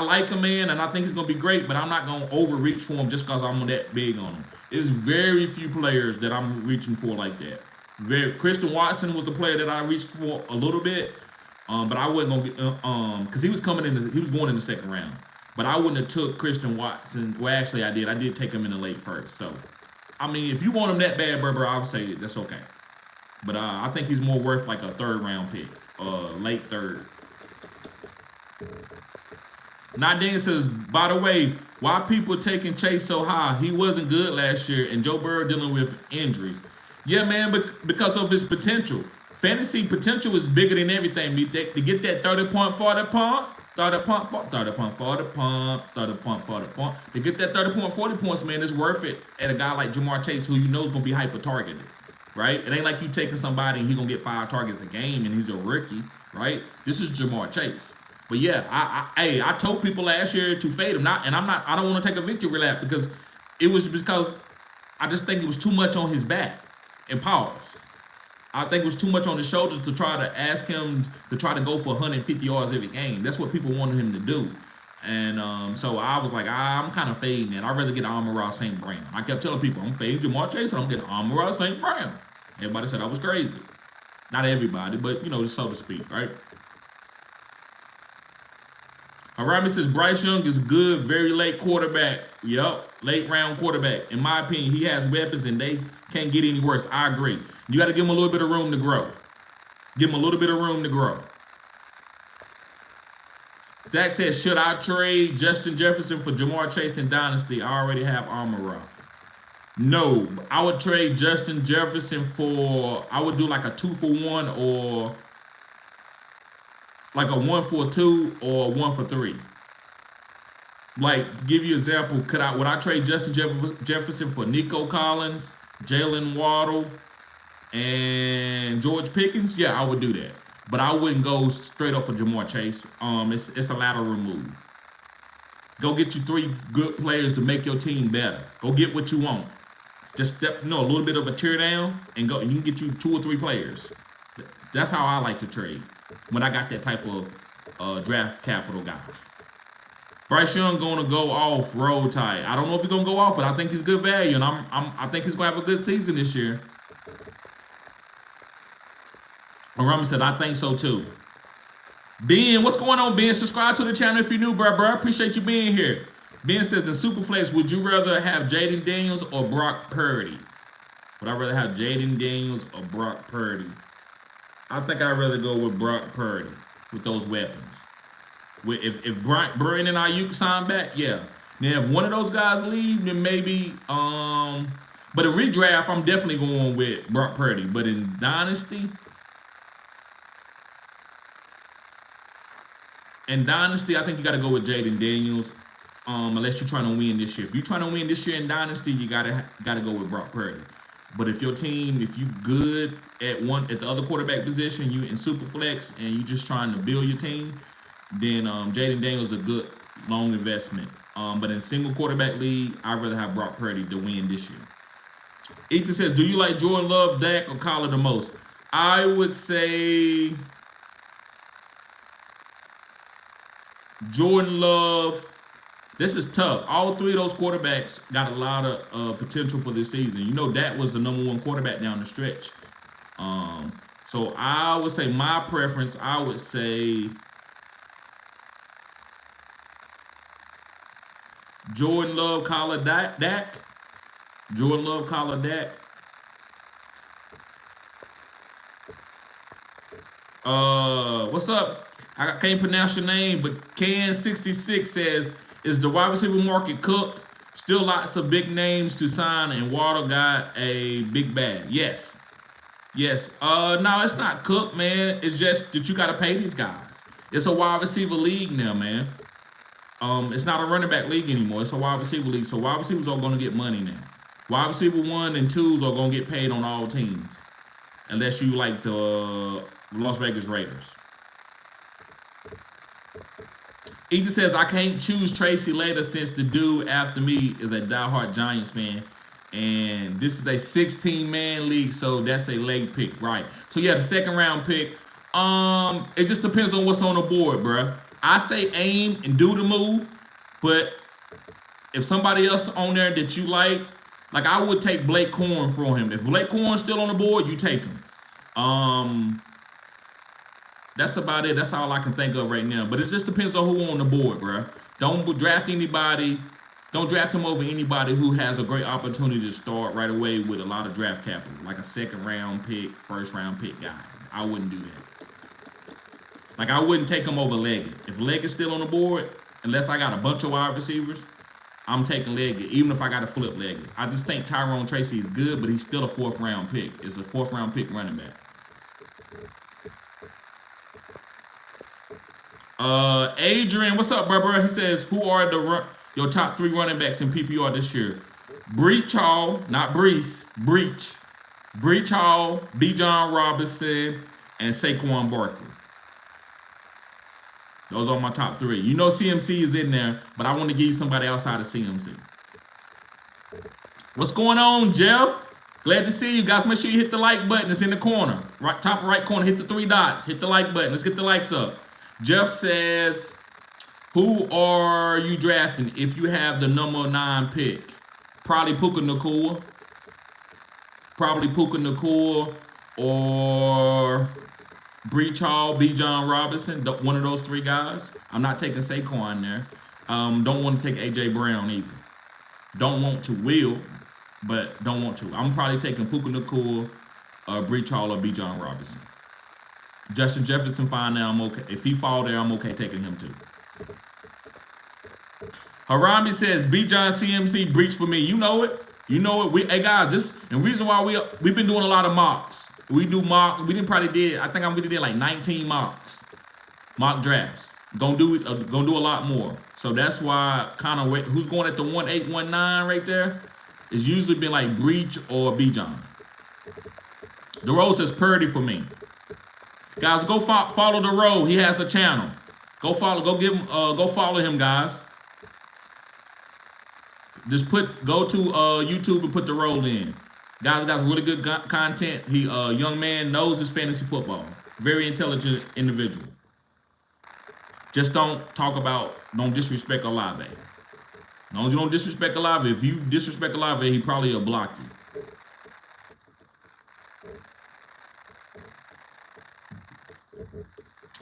like him, man, and I think he's going to be great, but I'm not going to overreach for him just because I'm that big on him. There's very few players that I'm reaching for like that. Christian Watson was the player that I reached for a little bit, but I wasn't going to get, because he was going in the second round. But I wouldn't have took Christian Watson. Well, actually, I did. I did take him in the late 1st. So, if you want him that bad, bro, I would say that's okay. But I think he's more worth like a 3rd round pick, late 3rd. Not Daniel says, by the way, why people taking Chase so high? He wasn't good last year, and Joe Burrow dealing with injuries. Yeah, man, but because of his potential. Fantasy potential is bigger than everything. To get that 30 point, 40 point, 30 point, 30 point, 40 point, 30 point, 40 point. To get that 30 point, 40 points, man, it's worth it at a guy like Jamar Chase, who you know is going to be hyper targeted, right? It ain't like you taking somebody and he's going to get 5 targets a game and he's a rookie, right? This is Jamar Chase. But yeah, I told people last year to fade him. I don't want to take a victory lap because it was because I just think it was too much on his back. And pause. I think it was too much on his shoulders to try to ask him to try to go for 150 yards every game. That's what people wanted him to do. And so I was like, I'm kind of fading it. I'd rather get Amon Ra St Brown. I kept telling people, I'm fading Jamar Chase and I'm getting Amon Ra St Brown. Everybody said I was crazy. Not everybody, but, just so to speak, right? Arami says Bryce Young is good, very late quarterback. Yup, late round quarterback. In my opinion, he has weapons and they can't get any worse. I agree. You got to give him a little bit of room to grow. Give him a little bit of room to grow. Zach says, should I trade Justin Jefferson for Jamar Chase in Dynasty? I already have Amon Ra. No, I would trade Justin Jefferson I would do like a 2-for-1 or like a 1-for-2 or 1-for-3. Like, give you an example, would I trade Justin Jefferson for Nico Collins, Jaylen Waddle, and George Pickens? Yeah, I would do that. But I wouldn't go straight up for Jamar Chase. It's a lateral move. Go get you 3 good players to make your team better. Go get what you want. Just a little bit of a tear down and go. And you can get you 2 or 3 players. That's how I like to trade when I got that type of draft capital guy. Bryce Young gonna go off roll tide. I don't know if he's gonna go off, but I think he's good value, and I think he's gonna have a good season this year. And Roman said, I think so too. Ben, what's going on, Ben? Subscribe to the channel if you're new, bro. Appreciate you being here. Ben says, in Superflex, would you rather have Jayden Daniels or Brock Purdy? Would I rather have Jayden Daniels or Brock Purdy? I think I'd rather go with Brock Purdy with those weapons. If Brandon and Ayuk sign back, yeah. Now, if one of those guys leave, then maybe, but in redraft, I'm definitely going with Brock Purdy. But in Dynasty, I think you got to go with Jayden Daniels, unless you're trying to win this year. If you're trying to win this year in Dynasty, you gotta go with Brock Purdy. But if you good at the other quarterback position, you in Superflex, and you just trying to build your team, then Jayden Daniels is a good long investment. But in single quarterback league, I'd rather have Brock Purdy to win this year. Ethan says, do you like Jordan Love, Dak, or Kyler the most? I would say Jordan Love. This is tough. All 3 of those quarterbacks got a lot of potential for this season. Dak was the #1 quarterback down the stretch. So I would say my preference, I would say Jordan Love, Kyler, Dak. Jordan Love, Kyler, Dak. What's up? I can't pronounce your name, but Can66 says, is the wide receiver market cooked? Still lots of big names to sign, and Waddle got a big bag. Yes. No, it's not cooked, man. It's just that you got to pay these guys. It's a wide receiver league now, man. It's not a running back league anymore. It's a wide receiver league. So wide receivers are going to get money now. Wide receiver 1 and 2s are going to get paid on all teams, unless you like the Las Vegas Raiders. Ethan says, I can't choose Tracy later since the dude after me is a diehard Giants fan. And this is a 16-man league, so that's a late pick, right? So, yeah, the second round pick. It just depends on what's on the board, bro. I say aim and do the move, but if somebody else on there that you like I would take Blake Corn for him. If Blake Corn's still on the board, you take him. That's about it. That's all I can think of right now. But it just depends on who on the board, bro. Don't draft anybody. Don't draft him over anybody who has a great opportunity to start right away with a lot of draft capital, like a second-round pick, first-round pick guy. I wouldn't do that. I wouldn't take him over Leggett. If Leggett's still on the board, unless I got a bunch of wide receivers, I'm taking Leggett, even if I got to flip Leggett. I just think Tyrone Tracy is good, but he's still a 4th round pick. It's a 4th round pick running back. Adrian, what's up, bro? He says, who are your top 3 running backs in PPR this year? Breach Hall, not Breece, Breach. Breach Hall, Bijan Robinson, and Saquon Barkley. Those are my top 3. You know CMC is in there, but I want to give you somebody outside of CMC. What's going on, Jeff? Glad to see you guys. Make sure you hit the like button. It's in the corner. Right, top right corner. Hit the 3 dots. Hit the like button. Let's get the likes up. Jeff says, who are you drafting if you have the number 9 pick? Probably Puka Nacua. Or Breach Hall, Bijan Robinson. One of those 3 guys. I'm not taking Saquon there. Don't want to take A.J. Brown either. Don't want to. Will, but don't want to. I'm probably taking Puka Nacua, Breach Hall, or Bijan Robinson. Justin Jefferson, fine now. I'm okay. If he fall there, I'm okay taking him too. Harami says, Bijan CMC, Breach for me. You know it. You know it. Hey guys, and reason why we've been doing a lot of mocks. We do mock. We I think I'm gonna do like 19 mock drafts. Gonna do a lot more. So that's why kind of who's going at the 1819 right there is usually been like Breach or Bijan. The road says Purdy for me. Guys, go follow the road. He has a channel. Go follow him, guys. Just go to YouTube and put the roll in. Guys got really good content. He young man knows his fantasy football. Very intelligent individual. Just don't disrespect Olave. No, you don't disrespect Olave. If you disrespect Olave, he probably will block you.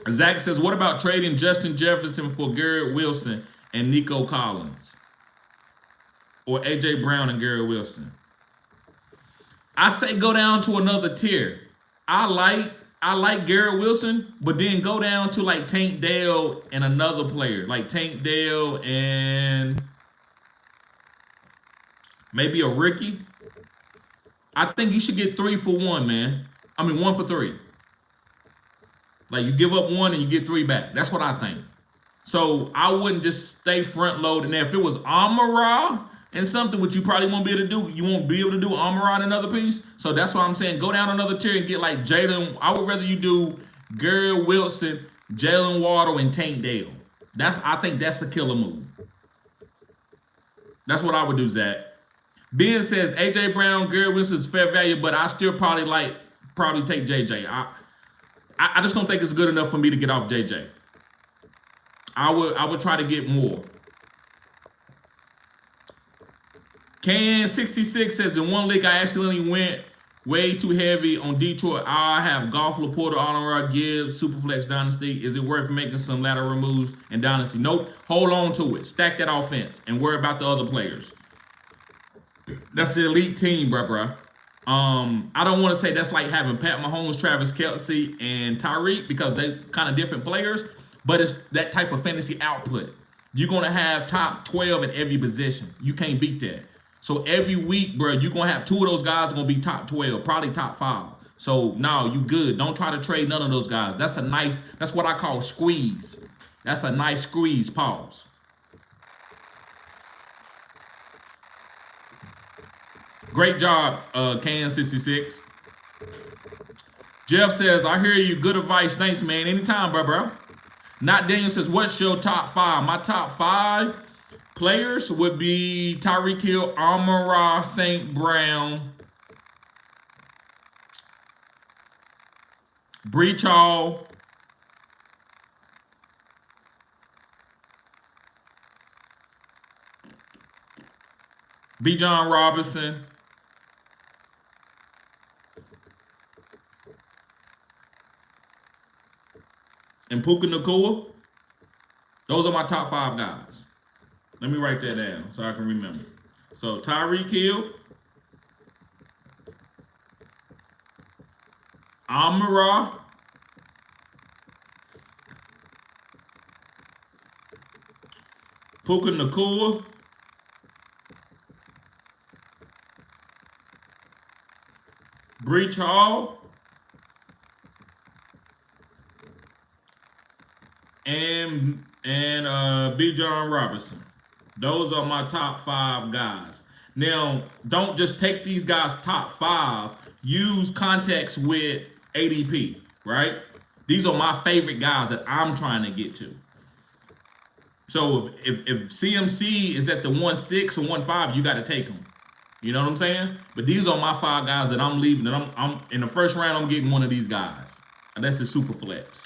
Zach says, what about trading Justin Jefferson for Garrett Wilson and Nico Collins? Or A.J. Brown and Garrett Wilson? I say go down to another tier. I like Garrett Wilson, but then go down to like Tank Dell and another player. Like Tank Dell and maybe a rookie. I think you should get 3 for 1, man. I mean 1 for 3. Like you give up 1 and you get 3 back. That's what I think. So I wouldn't just stay front loaded. Now if it was Amon Ra and something which you probably won't be able to do, you won't be able to do Amon Ra another piece. So that's why I'm saying go down another tier and get like Jaylen. I would rather you do Garrett Wilson, Jaylen Waddle, and Tank Dell. I think that's a killer move. That's what I would do, Zach. Ben says A.J. Brown, Garrett Wilson is fair value, but I still probably take J.J. I just don't think it's good enough for me to get off J.J. I would try to get more. Can66 says, in one league, I accidentally went way too heavy on Detroit. I have Goff, Laporta, Amon Ra, Gibbs, Superflex Dynasty. Is it worth making some lateral moves in Dynasty? Nope. Hold on to it. Stack that offense and worry about the other players. That's the elite team, bruh. I don't want to say that's like having Pat Mahomes, Travis Kelce, and Tyreek because they're kind of different players, but it's that type of fantasy output. You're going to have top 12 in every position. You can't beat that. So every week, bro, you're going to have 2 of those guys going to be top 12, probably top 5. So, no, you good. Don't try to trade none of those guys. That's what I call squeeze. That's a nice squeeze, pause. Great job, Can66. Jeff says, I hear you. Good advice. Thanks, man. Anytime, bro. Not Daniel says, what's your top 5? My top 5 players would be Tyreek Hill, Amon Ra St. Brown, Breach Hall, Bijan Robinson, and Puka Nacua. Those are my top 5 guys. Let me write that down so I can remember. So Tyreek Hill, Amon Ra, Puka Nacua, Breach Hall, and Bijan Robinson. Those are my top 5 guys. Now, don't just take these guys top 5. Use context with ADP, right? These are my favorite guys that I'm trying to get to. So if CMC is at the 1.6 or 1.5, you got to take him. You know what I'm saying? But these are my 5 guys that I'm leaving. And I'm in the first round, I'm getting one of these guys. And that's a super flex.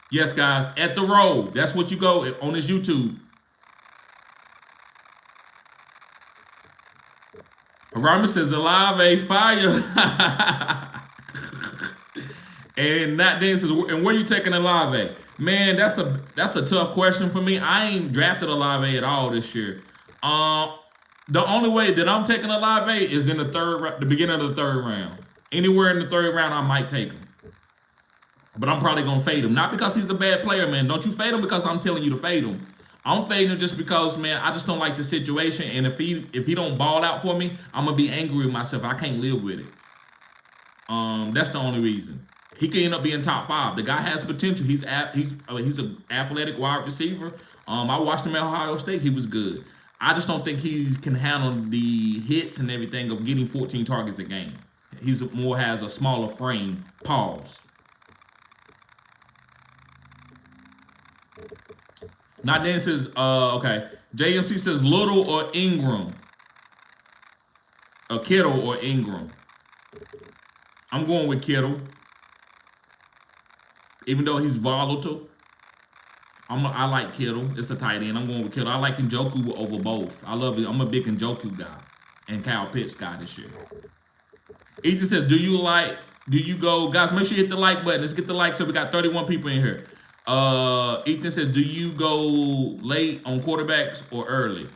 Yes, guys, at the road. That's what you go on this YouTube. Ramos says Olave fire. And Nat Dan says, and where you taking Olave? Man, that's a tough question for me. I ain't drafted Olave at all this year. The only way that I'm taking Olave is in the beginning of the 3rd round. Anywhere in the 3rd round, I might take him. But I'm probably going to fade him. Not because he's a bad player, man. Don't you fade him because I'm telling you to fade him. I'm fading him just because, man, I just don't like the situation. And if he don't ball out for me, I'm going to be angry with myself. I can't live with it. That's the only reason. He can end up being top 5. The guy has potential. He's an athletic wide receiver. I watched him at Ohio State. He was good. I just don't think he can handle the hits and everything of getting 14 targets a game. He's more has a smaller frame. Pause. Not Dan says, okay. JMC says Little or Ingram. Kittle or Ingram. I'm going with Kittle. Even though he's volatile. I like Kittle. It's a tight end. I'm going with Kittle. I like Njoku over both. I love it. I'm a big Njoku guy. And Kyle Pitts guy this year. Ethan says, do you go, guys, make sure you hit the like button. Let's get the like so we got 31 people in here. Ethan says, do you go late on quarterbacks or early?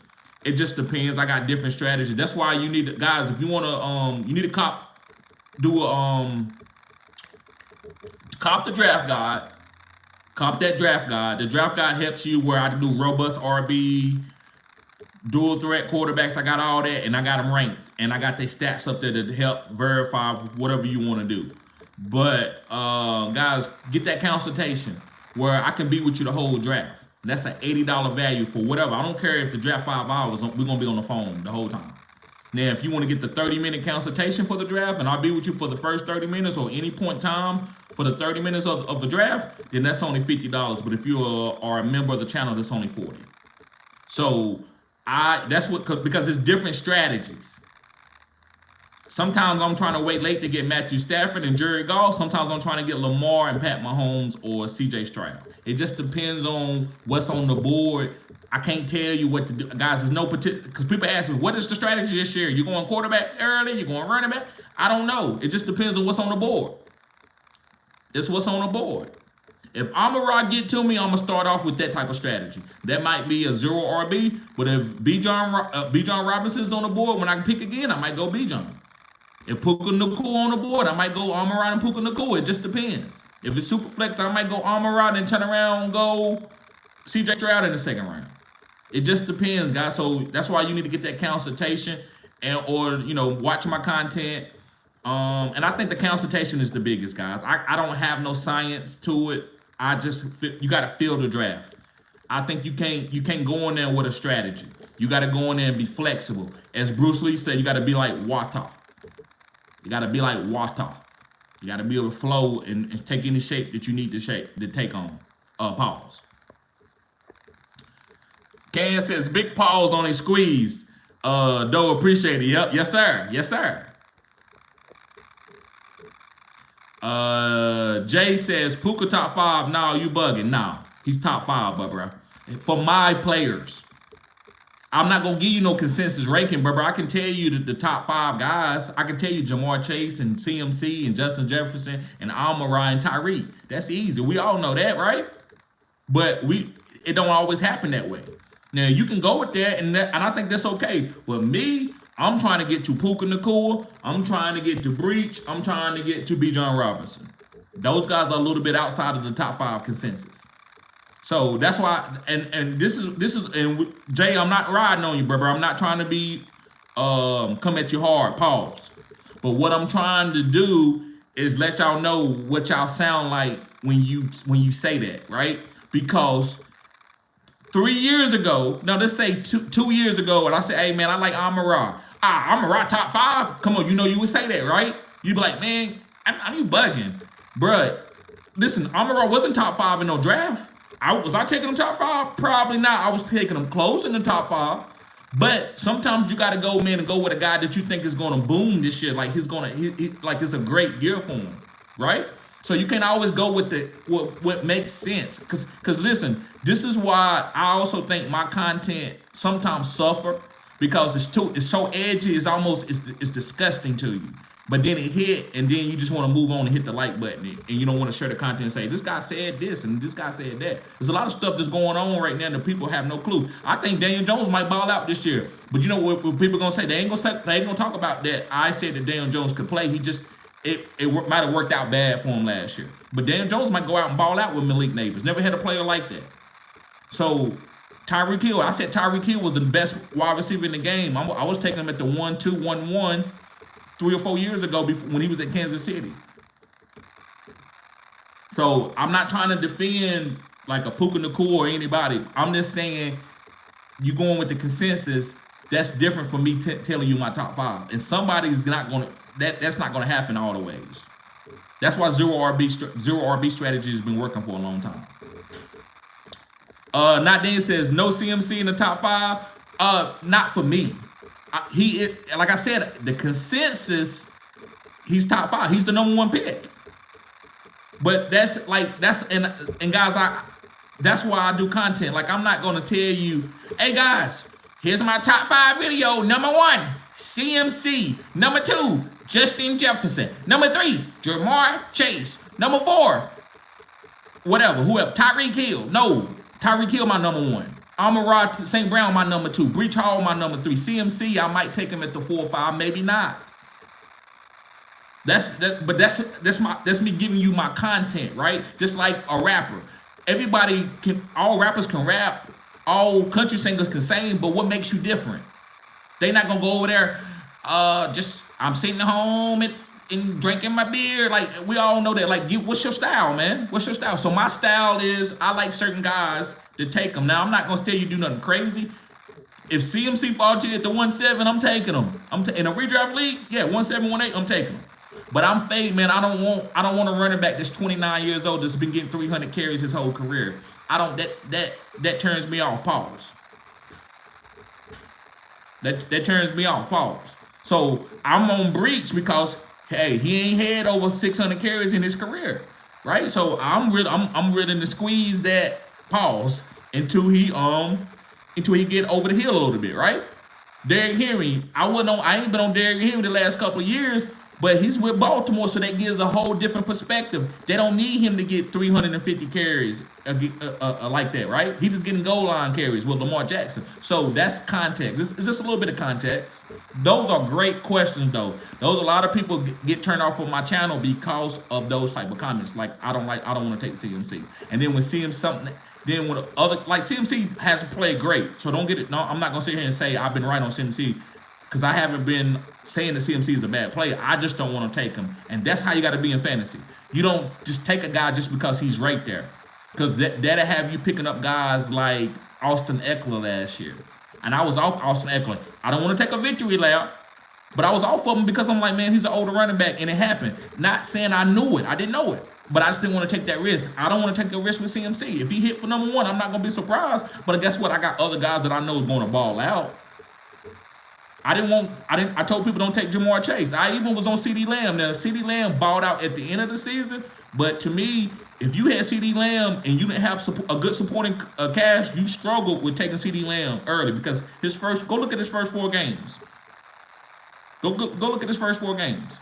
It just depends. I got different strategies. That's why you need to, guys, if you want to, you need to cop the draft guide. Cop that draft guide. The draft guide helps you where I do robust RB, dual threat quarterbacks. I got all that, and I got them ranked. And I got their stats up there to help verify whatever you want to do. But, guys, get that consultation where I can be with you the whole draft. That's an $80 value for whatever. I don't care if the draft 5 hours. We're going to be on the phone the whole time. Now, if you want to get the 30-minute consultation for the draft, and I'll be with you for the first 30 minutes or any point in time for the 30 minutes of the draft, then that's only $50. But if you are a member of the channel, that's only $40. So because it's different strategies. Sometimes I'm trying to wait late to get Matthew Stafford and Jared Goff. Sometimes I'm trying to get Lamar and Pat Mahomes or CJ Stroud. It just depends on what's on the board. I can't tell you what to do. Guys, there's no particular, because people ask me, what is the strategy this year? You going quarterback early? You going running back? I don't know. It just depends on what's on the board. It's what's on the board. If Amon Ra get to me, I'm going to start off with that type of strategy. That might be a 0 RB, but if Bijan Robinson's on the board, when I pick again, I might go Bijan. If Puka Nacua on the board, I might go Amon Ra and Puka Nacua. It just depends. If it's super flex, I might go Amon Ra and turn around and go CJ Stroud in the 2nd round. It just depends, guys. So that's why you need to get that consultation or watch my content. And I think the consultation is the biggest, guys. I don't have no science to it. You got to feel the draft. I think you can't go in there with a strategy. You got to go in there and be flexible. As Bruce Lee said, you got to be like water. You got to be like water. You got to be able to flow and take any shape that you need to take on. Pause. Ken says, big pause on a squeeze. Doe, appreciate it. Yep. Yes, sir. Yes, sir. Jay says, Puka top 5. No, you bugging. No, he's top 5, bro. For my players. I'm not going to give you no consensus ranking, bro. I can tell you the top 5 guys. I can tell you Jamar Chase and CMC and Justin Jefferson and Amon Ra and Tyreek. That's easy. We all know that, right? But it don't always happen that way. Now, you can go with that, and I think that's okay. But me, I'm trying to get to Puka Nacua. I'm trying to get to Breach. I'm trying to get to Bijan Robinson. Those guys are a little bit outside of the top 5 consensus. So that's why, and this is and Jay, I'm not riding on you, brother. I'm not trying to be come at you hard. Pause. But what I'm trying to do is let y'all know what y'all sound like when you say that, right? Because 3 years ago, no, let's say 2 years ago, and I say, hey man, I like Amon Ra. Amon Ra top 5. Come on, you would say that, right? You'd be like, man, I you bugging, bruh. Listen, Amon Ra wasn't top 5 in no draft. Was I taking him top 5? Probably not. I was taking him close in the top 5. But sometimes you gotta go, man, and go with a guy that you think is gonna boom this year. Like like it's a great year for him, right? So you can't always go with what makes sense. Cause listen, this is why I also think my content sometimes suffer because it's so edgy. It's disgusting to you. But then it hit, and then you just want to move on and hit the like button, and you don't want to share the content and say, this guy said this, and this guy said that. There's a lot of stuff that's going on right now that people have no clue. I think Daniel Jones might ball out this year. But you know what people going to say? They ain't gonna talk about that. I said that Daniel Jones could play. It might have worked out bad for him last year. But Daniel Jones might go out and ball out with Malik Neighbors. Never had a player like that. So Tyreek Hill, I said Tyreek Hill was the best wide receiver in the game. I was taking him at the 1-2, 1-1. 3 or 4 years ago when he was at Kansas City. So I'm not trying to defend like a Puka Nacua or anybody. I'm just saying you going with the consensus. That's different from me telling you my top 5. And somebody's not going to, that's not going to happen all the ways. That's why zero RB strategy has been working for a long time. Not Dan says no CMC in the top 5. Not for me. Like I said, the consensus, he's top 5. He's the number 1 pick. But that's and guys, that's why I do content. Like I'm not gonna tell you, hey guys, here's my top 5 video. Number 1, CMC. Number 2, Justin Jefferson. Number 3, Jamar Chase. Number 4, whoever, Tyreek Hill. No, Tyreek Hill my number 1. Amon Ra St Brown, my number 2. Breach Hall, my number 3. CMC, I might take him at the 4 or 5, maybe not. That's me giving you my content, right? Just like a rapper. All rappers can rap, all country singers can sing, but what makes you different? They not gonna go over there, I'm sitting at home and drinking my beer. Like, we all know that. Like, what's your style, man? What's your style? So my style is, I like certain guys to take them. Now, I'm not going to tell you do nothing crazy. If CMC falls to you at the 1-7, I'm taking them. In a redraft league, 1-7, 1-8, I'm taking them. But I'm fading, man. I don't want a running back that's 29 years old that's been getting 300 carries his whole career. That turns me off. Pause. That turns me off. Pause. So I'm on Breach because, hey, he ain't had over 600 carries in his career, right? So I'm willing to squeeze that pause until he get over the hill a little bit, right? Derrick Henry, I ain't been on Derrick Henry the last couple of years, but he's with Baltimore, so that gives a whole different perspective. They don't need him to get 350 carries like that, right? He's just getting goal line carries with Lamar Jackson. So that's context. It's just a little bit of context. Those are great questions, though. A lot of people get turned off from my channel because of those type of comments. Like, I don't want to take CMC. And then when CMC hasn't played great. So don't get it. No, I'm not gonna sit here and say I've been right on CMC, because I haven't been saying that CMC is a bad player. I just don't want to take him. And that's how you got to be in fantasy. You don't just take a guy just because he's right there. Because that'll have you picking up guys like Austin Eckler last year. And I was off Austin Eckler. I don't want to take a victory lap, but I was off of him because I'm like, man, he's an older running back, and it happened. Not saying I knew it. I didn't know it. But I just didn't want to take that risk. I don't want to take a risk with CMC. If he hit for number 1, I'm not going to be surprised. But guess what? I got other guys that I know is going to ball out. I told people don't take Jamar Chase. I even was on CeeDee Lamb. Now, CeeDee Lamb balled out at the end of the season, but to me, if you had CeeDee Lamb and you didn't have a good supporting cast, you struggled with taking CeeDee Lamb early because go look at his first 4 games. Go look at his first 4 games.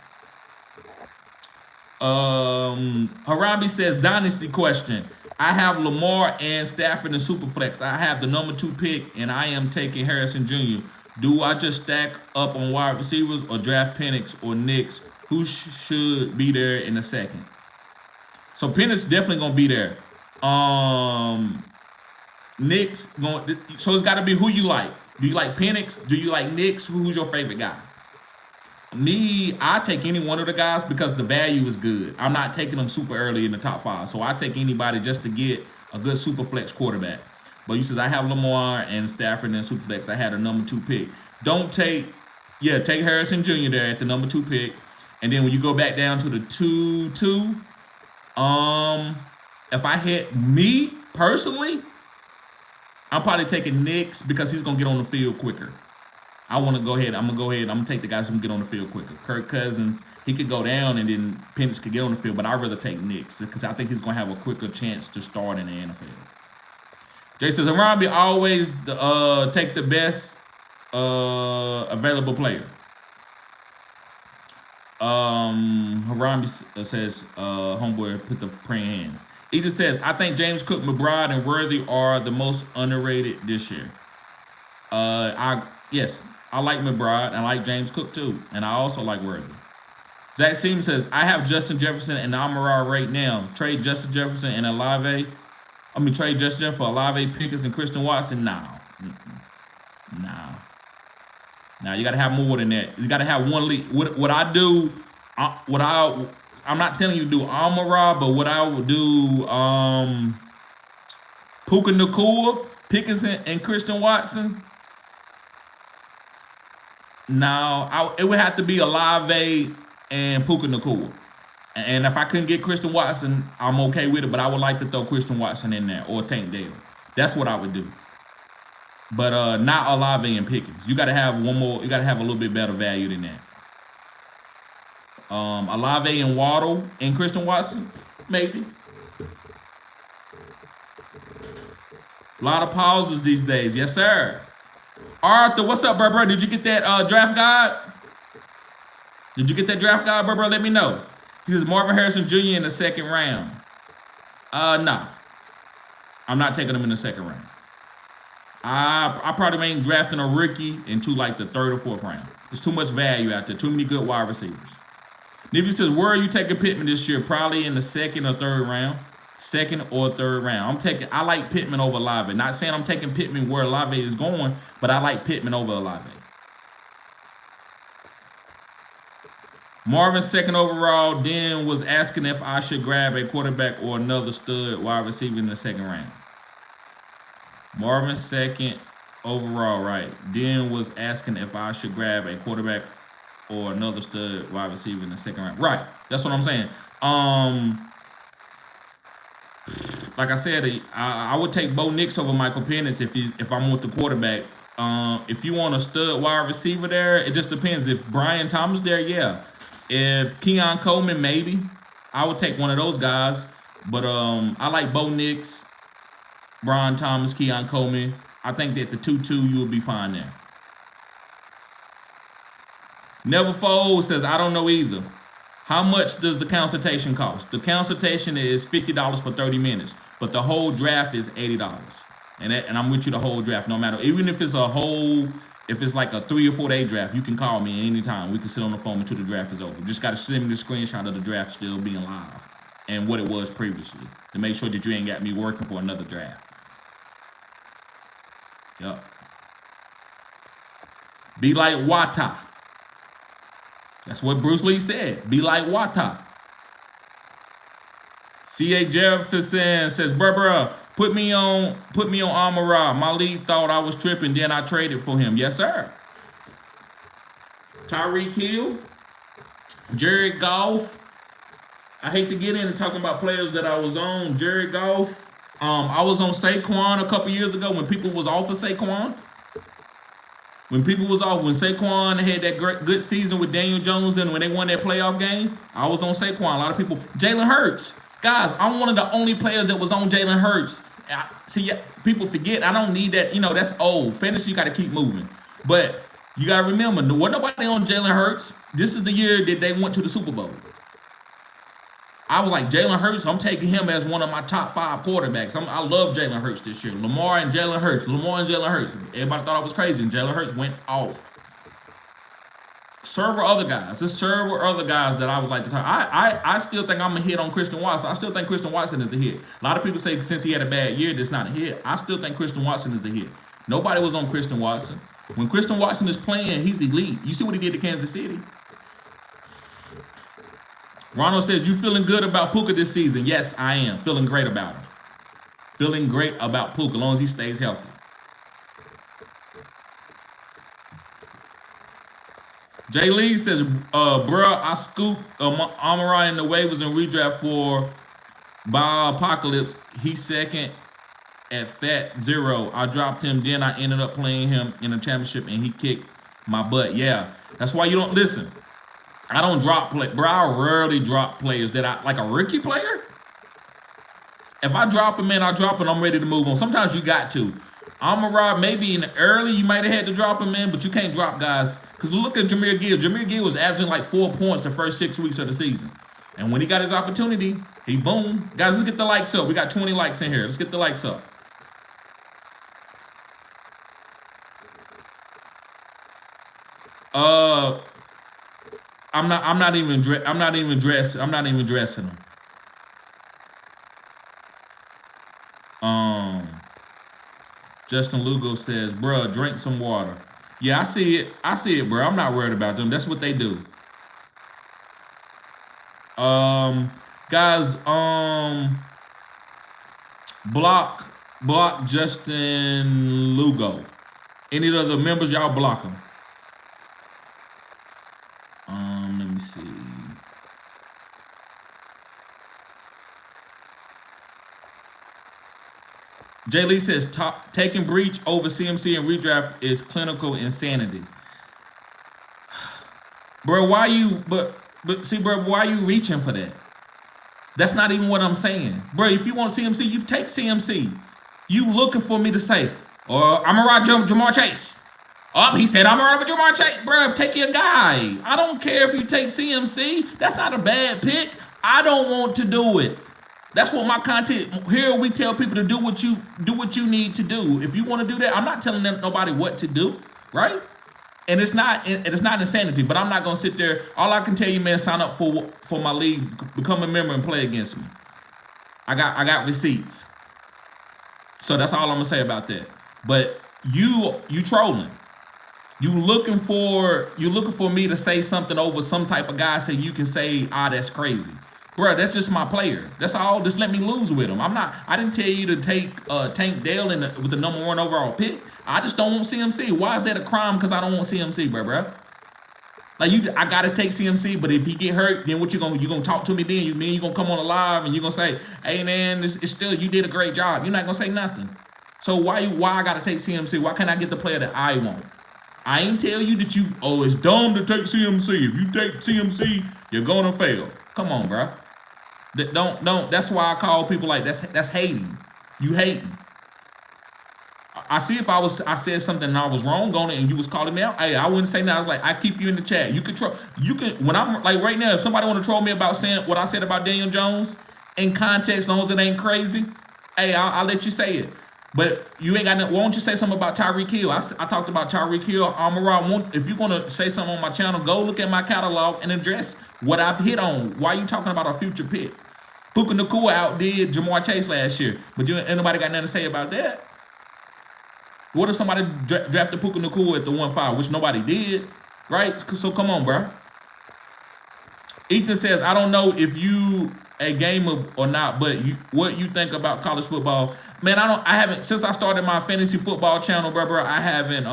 Harabi says, Dynasty question. I have Lamar and Stafford in Superflex. I have the number 2 pick, and I am taking Harrison Jr. Do I just stack up on wide receivers or draft Penix or Knicks? Who should be there in a second? So Penix definitely gonna be there. Knicks going. So it's got to be who you like. Do you like Penix? Do you like Knicks? Who's your favorite guy? Me, I take any one of the guys because the value is good. I'm not taking them super early in the top 5, so I take anybody just to get a good super flex quarterback. But you says I have Lamar and Stafford and super flex. I had a number 2 pick. Don't take, take Harrison Jr. there at the number 2 pick, and then when you go back down to the 2-2, if I hit me personally, I'm probably taking Knicks because he's gonna get on the field quicker. I want to go ahead. I'm gonna take the guys who can get on the field quicker. Kirk Cousins, he could go down, and then Penix could get on the field. But I'd rather take Knicks because I think he's gonna have a quicker chance to start in the NFL. Jay says, Harambe always take the best available player. Harambe says, homeboy, put the praying hands. He just says, I think James Cook, McBride, and Worthy are the most underrated this year. Yes, I like McBride. I like James Cook too, and I also like Worthy. Zach Seaman says, I have Justin Jefferson and Amon Ra right now. Trade Justin Jefferson and Olave. Trade Justin Jefferson for Olave, Pickens, and Christian Watson. Nah. Now you got to have more than that. You got to have one lead. What I do, I'm not telling you to do Amon Ra, but what I would do, Puka Nacua, Pickens, and Christian Watson. Now, it would have to be Olave and Puka Nacua. And if I couldn't get Christian Watson, I'm okay with it, but I would like to throw Christian Watson in there or Tank Dell. That's what I would do. But not Olave and Pickens. You got to have one more. You got to have a little bit better value than that. Olave and Waddle and Christian Watson, maybe. A lot of pauses these days. Yes, sir. Arthur, what's up, bro? Did you get that draft guide? Did you get that draft guide, bro? Let me know. He says Marvin Harrison Jr. in the 2nd round. No. I'm not taking him in the 2nd round. I probably ain't drafting a rookie into like the 3rd or 4th round. There's too much value out there. Too many good wide receivers. Nivy says, where are you taking Pittman this year? Probably in the 2nd or 3rd round. 2nd or 3rd round. I like Pittman over Olave. Not saying I'm taking Pittman where Olave is going, but I like Pittman over Olave. Marvin 2nd overall, then was asking if I should grab a quarterback or another stud wide receiver in the 2nd round. Marvin 2nd overall, right. Then was asking if I should grab a quarterback or another stud wide receiver in the 2nd round. Right. That's what I'm saying. Like I said, I would take Bo Nix over Michael Penix if I'm with the quarterback. If you want a stud wide receiver there, it just depends. If Brian Thomas there, yeah. If Keon Coleman, maybe. I would take one of those guys. But I like Bo Nix, Brian Thomas, Keon Coleman. I think that the 2-2, you will be fine there. Never Fold says, I don't know either. How much does the consultation cost? The consultation is $50 for 30 minutes, but the whole draft is $80. And I'm with you the whole draft, no matter. Even if it's if it's like a 3 or 4 day draft, you can call me anytime. We can sit on the phone until the draft is over. Just got to send me the screenshot of the draft still being live and what it was previously to make sure that you ain't got me working for another draft. Yep. Be like Wata. That's what Bruce Lee said. Be like Wata. C.A. Jefferson says, bruh, put me on Amon Ra. My lead thought I was tripping, then I traded for him. Yes, sir. Tyreek Hill. Jared Goff. I hate to get into talking about players that I was on. Jared Goff. I was on Saquon a couple years ago when people was off of Saquon. When Saquon had that good season with Daniel Jones, then when they won that playoff game, I was on Saquon. A lot of people, Jalen Hurts. Guys, I'm one of the only players that was on Jalen Hurts. See, people forget, I don't need that. That's old. Fantasy, you got to keep moving. But you got to remember, wasn't nobody on Jalen Hurts. This is the year that they went to the Super Bowl. I was like, Jalen Hurts, I'm taking him as one of my top 5 quarterbacks. I love Jalen Hurts this year. Lamar and Jalen Hurts. Everybody thought I was crazy, and Jalen Hurts went off. several other guys. There's several other guys that I would like to talk. I still think I'm a hit on Christian Watson. I still think Christian Watson is a hit. A lot of people say since he had a bad year, that's not a hit. I still think Christian Watson is a hit. Nobody was on Christian Watson. When Christian Watson is playing, he's elite. You see what he did to Kansas City? Ronald says, you feeling good about Puka this season? Yes, I am. Feeling great about him. Feeling great about Puka, as long as he stays healthy. Jay Lee says, bruh, I scooped Amon Ra in the waivers and redraft for Apocalypse. He's second at Fat Zero. I dropped him, then I ended up playing him in a championship, and he kicked my butt. Yeah, that's why you don't listen. I don't drop play, bro. I rarely drop players that I like a rookie player. If I drop him, man, I drop him. I'm ready to move on. Sometimes you got to. Amon Ra, maybe in the early you might have had to drop him in, but you can't drop guys. Because look at Jahmyr Gill. Jahmyr Gill was averaging like 4 points the first 6 weeks of the season. And when he got his opportunity, he boom. Guys, let's get the likes up. We got 20 likes in here. Let's get the likes up. I'm not even dressing him. Justin Lugo says, bruh, drink some water. Yeah, I see it, bro. I'm not worried about them. That's what they do. Guys, block Justin Lugo. Any of the members, y'all block them. Let me see. Jay Lee says, taking breach over CMC and redraft is clinical insanity. Bro, why you, but see, bro, why are you reaching for that? That's not even what I'm saying. Bro, if you want CMC, you take CMC. You looking for me to say, or I'm going to ride Jamar Chase. Oh, he said, I'm going to ride Jamar Chase. Bro, take your guy. I don't care if you take CMC. That's not a bad pick. I don't want to do it. That's what my content here. We tell people to do what you need to do. If you want to do that, I'm not telling nobody what to do, right? And it's not insanity. But I'm not gonna sit there. All I can tell you, man, sign up for my league, become a member, and play against me. I got receipts. So that's all I'm gonna say about that. But you trolling. You looking for me to say something over some type of guy so you can say, that's crazy. Bro, that's just my player. That's all. Just let me lose with him. I didn't tell you to take Tank Dale with the #1 overall pick. I just don't want CMC. Why is that a crime? Because I don't want CMC, bro. Like I gotta take CMC, but if he get hurt, then what you gonna talk to me then? You gonna come on the live and you gonna say, hey man, it's still, you did a great job. You're not gonna say nothing. So why I gotta take CMC? Why can't I get the player that I want? I ain't tell you that it's dumb to take CMC. If you take CMC, you're gonna fail. Come on, bro. Don't. That's why I call people like that's hating. You hating. I see if I said something and I was wrong on it and you was calling me out. Hey, I wouldn't say nothing. I was like, I keep you in the chat. You can when I'm like right now, if somebody want to troll me about saying what I said about Daniel Jones in context, as long as it ain't crazy, hey, I'll let you say it. But you ain't got nothing. Why don't you say something about Tyreek Hill? I talked about Tyreek Hill. Amon Ra. If you want to say something on my channel, go look at my catalog and address what I've hit on. Why are you talking about a future pick? Puka Nacua outdid Jamar Chase last year, but ain't nobody got nothing to say about that. What if somebody drafted Puka Nacua at the 1-5, which nobody did, right? So come on, bro. Ethan says, I don't know if you a gamer or not, but what you think about college football? Man, I haven't since I started my fantasy football channel, bro. I haven't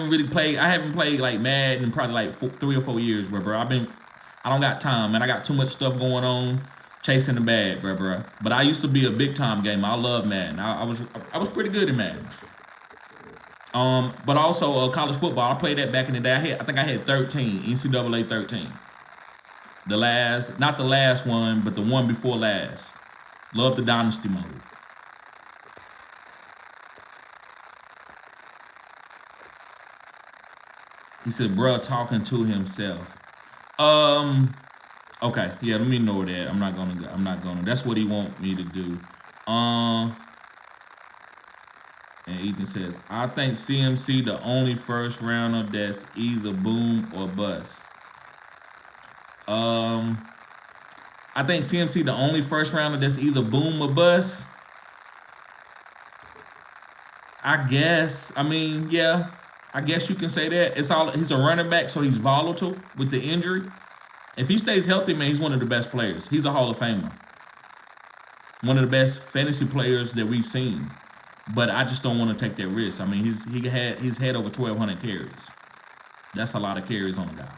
really played. I haven't played like Madden in probably like 3 or 4 years, bro. I don't got time, man. I got too much stuff going on, chasing the bag, bro. But I used to be a big time gamer. I love Madden. I was pretty good in Madden. But also college football. I played that back in the day. I think I had 13, NCAA 13. Not the last one, but the one before last. Love the dynasty mode. He said, bruh, talking to himself. Okay, yeah, let me ignore that. I'm not gonna. That's what he want me to do. And Ethan says, I think CMC the only first rounder that's either boom or bust. I think CMC the only first rounder that's either boom or bust. I guess. I mean, yeah. I guess you can say that. He's a running back, so he's volatile with the injury. If he stays healthy, man, he's one of the best players. He's a Hall of Famer. One of the best fantasy players that we've seen. But I just don't want to take that risk. I mean, he's had over 1,200 carries. That's a lot of carries on a guy.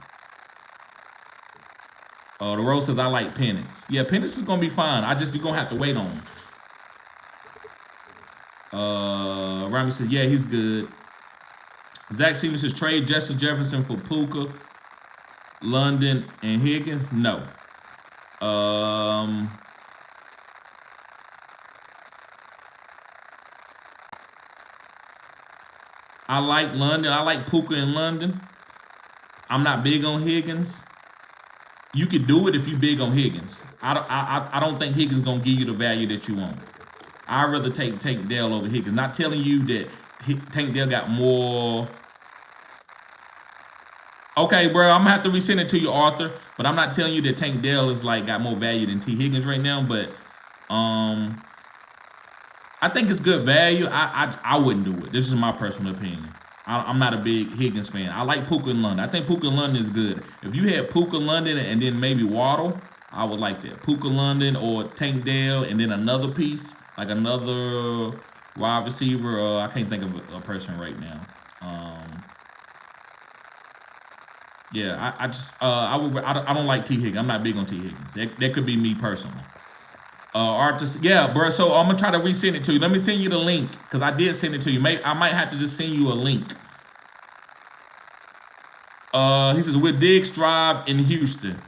The Rose says, I like Penix. Yeah, Penix is going to be fine. You're going to have to wait on him. Rami says, yeah, he's good. Zach Stevens says, trade Justin Jefferson for Puka, London, and Higgins. No. I like London. I like Puka in London. I'm not big on Higgins. You could do it if you big on Higgins. I don't think Higgins gonna give you the value that you want. I'd rather take Tank Dell over Higgins. Not telling you that Tank Dell got more. Okay, bro, I'm gonna have to resend it to you, Arthur. But I'm not telling you that Tank Dell is got more value than T Higgins right now. But I think it's good value. I wouldn't do it. This is my personal opinion. I'm not a big Higgins fan. I like Puka in London. I think Puka in London is good. If you had Puka London and then maybe Waddle, I would like that. Puka London or Tank Dell and then another piece, like another wide receiver. I can't think of a person right now. Yeah, I don't like T Higgins. I'm not big on T Higgins. That could be me personally. Artist, yeah, bro. So I'm gonna try to resend it to you. Let me send you the link because I did send it to you. I might have to just send you a link. He says with Diggs Drive in Houston.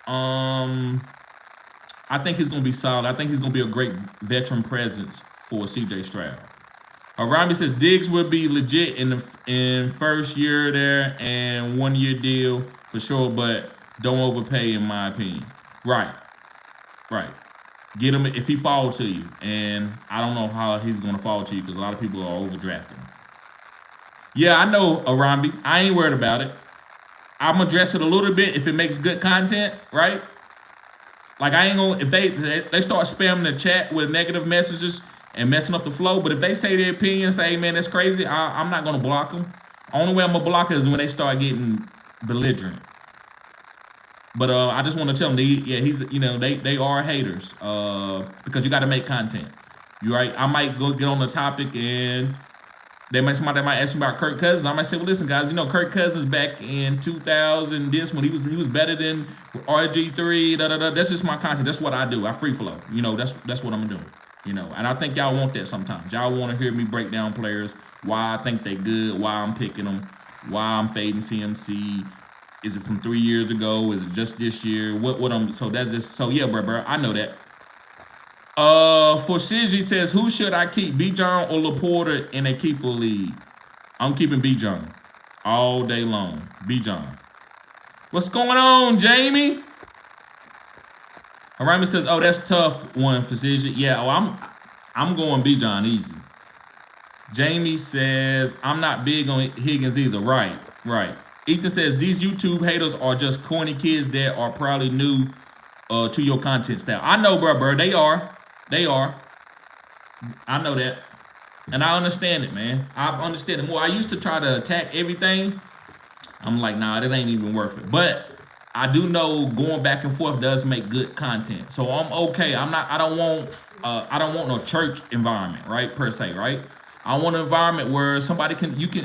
I think he's gonna be solid. I think he's gonna be a great veteran presence for CJ Stroud. Rami says Diggs will be legit in first year there and 1 year deal for sure, but don't overpay in my opinion. Right. Get him if he fall to you, and I don't know how he's gonna fall to you because a lot of people are overdrafting. Yeah, I know, Arambi. I ain't worried about it. I'm gonna address it a little bit if it makes good content, right? Like I ain't gonna if they start spamming the chat with negative messages and messing up the flow. But if they say their opinion, say, hey, man, that's crazy, I'm not gonna block them. Only way I'm gonna block it is when they start getting belligerent. But I just want to tell them, they are haters because you got to make content. You right? I might go get on the topic and somebody might ask me about Kirk Cousins. I might say, well, listen, guys, Kirk Cousins back in 2000, this when he was better than RG3. That's just my content. That's what I do. I free flow. That's what I'm doing. And I think y'all want that sometimes. Y'all want to hear me break down players, why I think they good, why I'm picking them, why I'm fading CMC. Is it from 3 years ago? Is it just this year? So yeah, bro. I know that. For Shiji says, who should I keep? Bijan or Laporta in a keeper league? I'm keeping Bijan all day long. Bijan. What's going on, Jamie? Harami says, oh, that's tough one for Shiji. Yeah, I'm going Bijan easy. Jamie says, I'm not big on Higgins either. Right. Ethan says, these YouTube haters are just corny kids that are probably new to your content style. I know, bro. They are. I know that. And I understand it, man. I understand it more. I used to try to attack everything. I'm like, nah, that ain't even worth it. But I do know going back and forth does make good content. So I'm okay. I don't want no church environment, right? Per se, right? I want an environment where somebody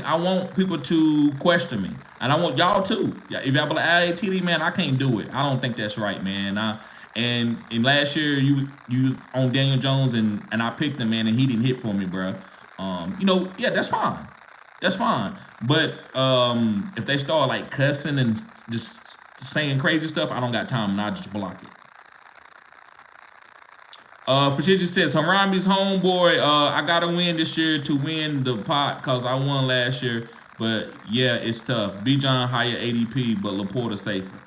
I want people to question me. And I want y'all too. If y'all be like, hey, TD, man, I can't do it. I don't think that's right, man. And last year, you on Daniel Jones, and I picked him, man, and he didn't hit for me, bro. Yeah, that's fine. That's fine. But if they start, cussing and just saying crazy stuff, I don't got time, and I just block it. Fashiji says, Harami's homeboy, I gotta win this year to win the pot because I won last year. But yeah, it's tough. Bijan higher ADP, but Laporta safer.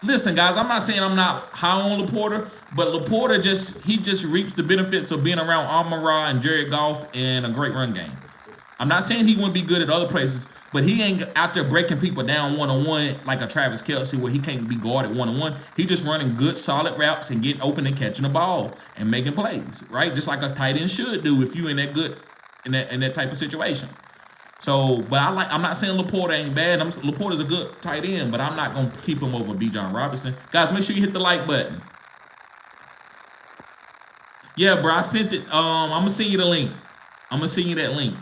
Listen, guys. I'm not saying I'm not high on Laporta, but Laporta just reaps the benefits of being around Amon Ra and Jared Goff and a great run game. I'm not saying he wouldn't be good at other places, but he ain't out there breaking people down one-on-one like a Travis Kelce where he can't be guarded one-on-one. He just running good, solid routes and getting open and catching the ball and making plays, right? Just like a tight end should do if you in that good in that type of situation. So, but I'm not saying Laporta ain't bad. Laporta's a good tight end, but I'm not gonna keep him over Bijan Robinson. Guys, make sure you hit the like button. Yeah, bro, I sent it. I'm gonna send you the link. I'm gonna send you that link.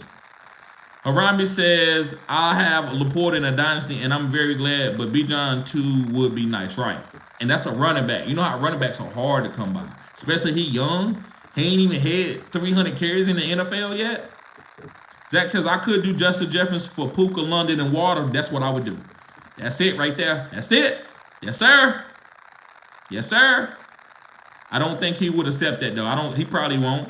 Harami says, I have Laporta in a dynasty, and I'm very glad, but Bijan too would be nice, right? And that's a running back. You know how running backs are hard to come by, especially he young. He ain't even had 300 carries in the NFL yet. Zach says, I could do Justin Jefferson for Puka, London, and Water. That's what I would do. That's it right there. That's it. Yes, sir. Yes, sir. I don't think he would accept that, though. He probably won't.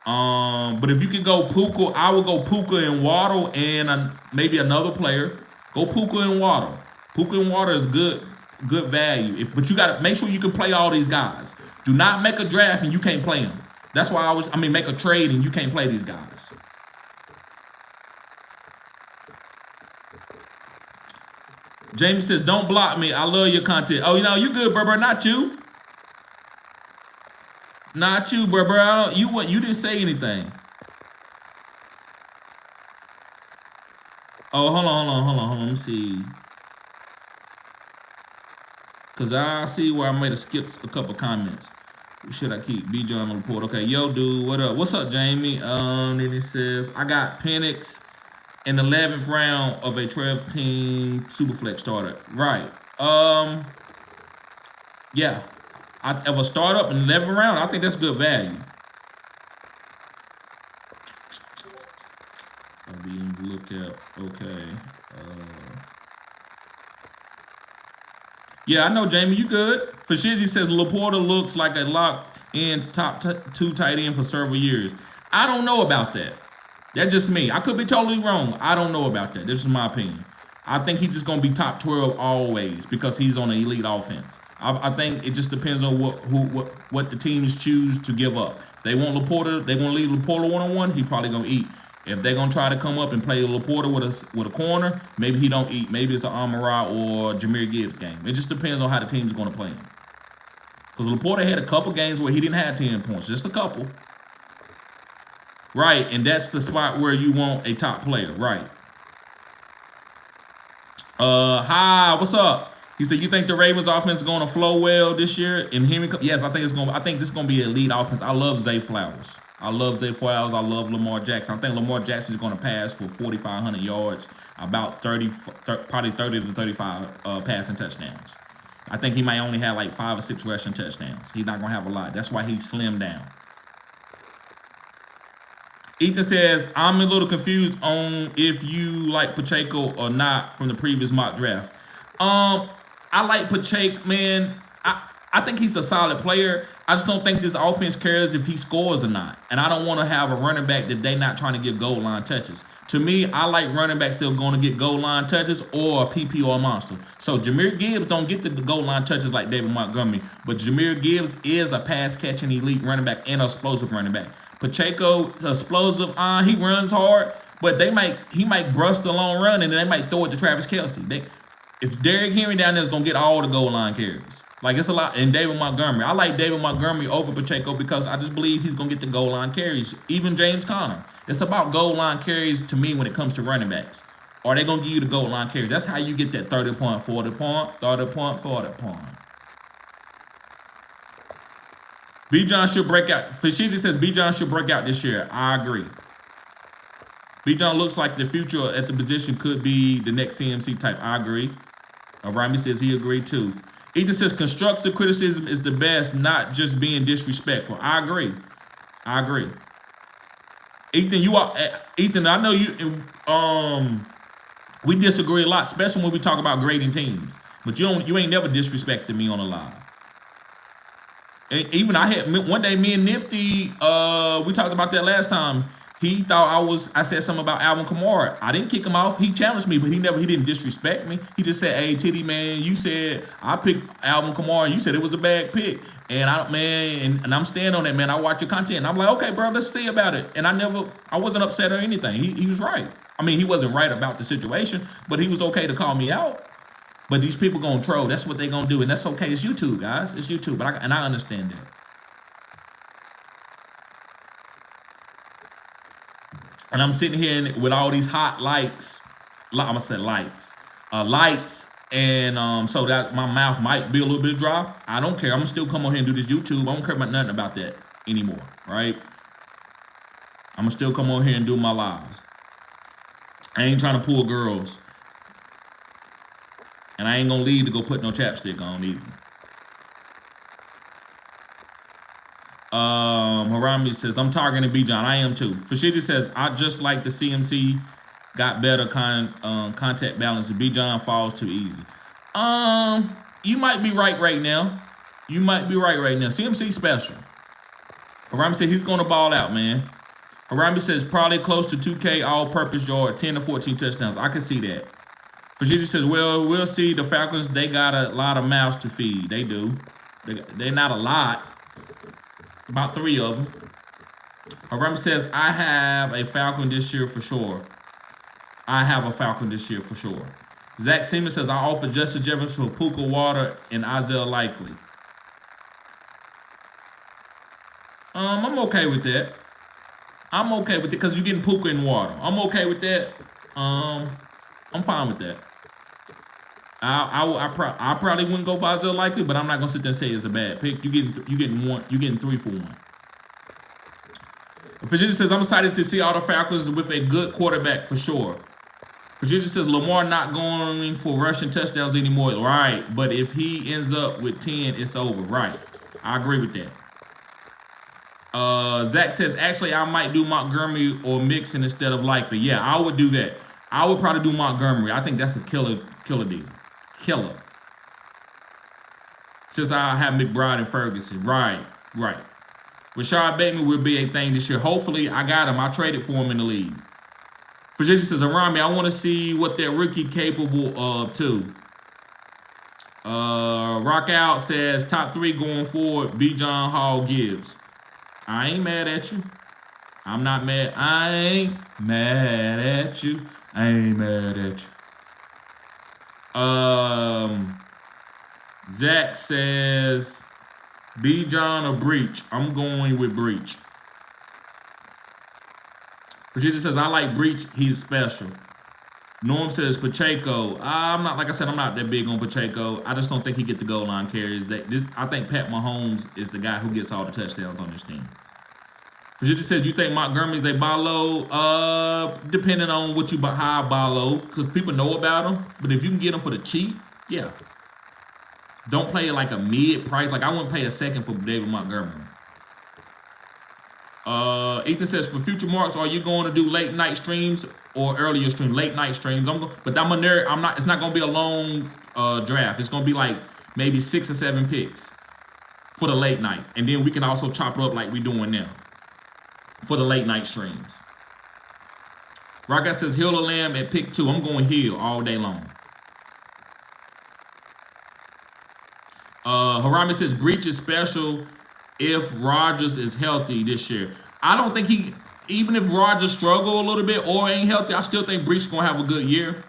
But if you could go Puka, I would go Puka and Waddle and maybe another player. Go Puka and Waddle. Puka and Waddle is good value. But you got to make sure you can play all these guys. Do not make a draft and you can't play them. That's why make a trade and you can't play these guys. Jamie says, don't block me. I love your content. Oh, you good, bro. Not you. Not you, bro. You didn't say anything. Oh, hold on. Let me see. Because I see where I might have skipped a couple comments. Should I keep Bijan on the report? Okay, yo, dude, what up? What's up, Jamie? Then he says, I got Penix in the 11th round of a 12-team Superflex starter. Right. Yeah. Of a startup in the 11th round, I think that's good value. I'll be on the lookout. Okay. Yeah, I know, Jamie. You good? Fashizzi says Laporta looks like a locked-in top 2 tight end for several years. I don't know about that. That's just me. I could be totally wrong. I don't know about that. This is my opinion. I think he's just going to be top 12 always because he's on an elite offense. I think it just depends on what the teams choose to give up. If they want Laporta, they want to leave Laporta one-on-one, he probably going to eat. If they're going to try to come up and play Laporta with a corner, maybe he don't eat. Maybe it's an Amon Ra or Jahmyr Gibbs game. It just depends on how the team's going to play him. Because Laporta had a couple games where he didn't have 10 points. Just a couple. Right, and that's the spot where you want a top player. Right. Hi, what's up? He said, you think the Ravens offense is going to flow well this year? And yes, I think this is going to be an elite offense. I love Zay Flowers. I love Lamar Jackson. I think Lamar Jackson is going to pass for 4,500 yards, about probably 30 to 35 passing touchdowns. I think he might only have like 5 or 6 rushing touchdowns. He's not going to have a lot. That's why he slimmed down. Ethan says, I'm a little confused on if you like Pacheco or not from the previous mock draft. I like Pacheco, man. I think he's a solid player. I just don't think this offense cares if he scores or not. And I don't want to have a running back that they not trying to get goal line touches. To me, I like running backs still going to get goal line touches or a PPR monster. So Jahmyr Gibbs don't get the goal line touches like David Montgomery. But Jahmyr Gibbs is a pass-catching elite running back and an explosive running back. Pacheco, explosive, he runs hard, but he might brush the long run and then they might throw it to Travis Kelce. If Derrick Henry down there is going to get all the goal line carries. Like, it's a lot. And David Montgomery. I like David Montgomery over Pacheco because I just believe he's going to get the goal line carries. Even James Conner. It's about goal line carries to me when it comes to running backs. Are they going to give you the goal line carries? That's how you get that 30 point, 40 point, 30 point, 40 point. Bijan should break out. Fashiji says Bijan should break out this year. I agree. Bijan looks like the future at the position could be the next CMC type. I agree. Rami says he agreed too. Ethan says constructive criticism is the best, not just being disrespectful. I agree. Ethan, I know you. We disagree a lot, especially when we talk about grading teams. But you ain't never disrespected me on a live. And even I had one day, me and Nifty, we talked about that last time. He thought I said something about Alvin Kamara. I didn't kick him off. He challenged me, but he didn't disrespect me. He just said, "Hey, Titty man, you said I picked Alvin Kamara. You said it was a bad pick, and I'm staying on that, man. I watch your content. And I'm like, okay, bro, let's see about it. And I wasn't upset or anything. He was right. I mean, he wasn't right about the situation, but he was okay to call me out. But these people gonna troll. That's what they gonna do, and that's okay. It's YouTube, guys. It's YouTube, but I understand that. And I'm sitting here with all these hot lights. I'm gonna say lights, and so that my mouth might be a little bit dry. I don't care. I'm gonna still come on here and do this YouTube. I don't care about nothing about that anymore, right? I'm gonna still come on here and do my lives. I ain't trying to pull girls, and I ain't gonna leave to go put no chapstick on either. Harami says, I'm targeting B-John. I am too. Fashiji says, I just like the CMC got better contact balance. And B-John falls too easy. You might be right now. You might be right now. CMC special. Harami said he's going to ball out, man. Harami says probably close to 2K all-purpose yard, 10 to 14 touchdowns. I can see that. Fashiji says, well, we'll see. The Falcons, they got a lot of mouths to feed. They do. They're not a lot. About 3 of them. Harami says, I have a Falcon this year for sure. I have a Falcon this year for sure. Zach Seaman says, I offer Justin Jefferson for Puka Water and Isaiah Likely. I'm okay with that. I'm okay with it because you're getting Puka and Water. I'm okay with that. I'm fine with that. I probably wouldn't go for Isaiah Likely, but I'm not gonna sit there and say it's a bad pick. You getting 3 for 1. Virginia says I'm excited to see all the Falcons with a good quarterback for sure. Virginia says Lamar not going for rushing touchdowns anymore. Right, but if he ends up with 10, it's over. Right, I agree with that. Zach says actually I might do Montgomery or Mixon instead of Likely. Yeah, I would do that. I would probably do Montgomery. I think that's a killer deal. Killer. Since I have McBride and Ferguson. Right. Rashad Bateman will be a thing this year. Hopefully, I got him. I traded for him in the league. Virginia says, around me, I want to see what that rookie capable of, too. Rock Out says, top 3 going forward, B. John Hall Gibbs. I ain't mad at you. I'm not mad. I ain't mad at you. Zach says B. John or Breach. I'm going with Breach. Virginia says I like Breach. He's special. Norm says Pacheco. I'm not that big on Pacheco. I just don't think he get the goal line carries. I think Pat Mahomes is the guy who gets all the touchdowns on this team. Virginia says you think Montgomery's a buy low? Depending on what you how buy low, because people know about him. But if you can get him for the cheap, yeah. Don't play it like a mid price. Like I wouldn't pay a second for David Montgomery. Ethan says for future marks, are you going to do late night streams or earlier stream? Late night streams. But I'm a nerd. I'm not. It's not going to be a long draft. It's going to be like maybe 6 or 7 picks for the late night, and then we can also chop it up like we're doing now for the late night streams. Rocket says Hill or Lamb at pick 2. I'm going Hill all day long. Harami says Breach is special if Rodgers is healthy this year. I don't think even if Rodgers struggle a little bit or ain't healthy, I still think Breach going to have a good year.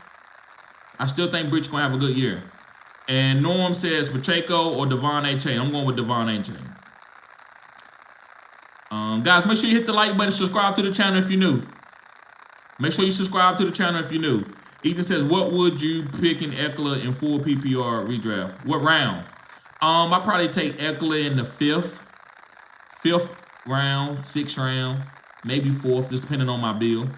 And Norm says Pacheco or Devon A. Chain. I'm going with Devon A. Chain. Guys, make sure you hit the like button, subscribe to the channel if you're new. Ethan says, what would you pick in Eckler in full PPR redraft? What round? I probably take Eckler in the 5th round, 6th round, maybe 4th, just depending on my bill.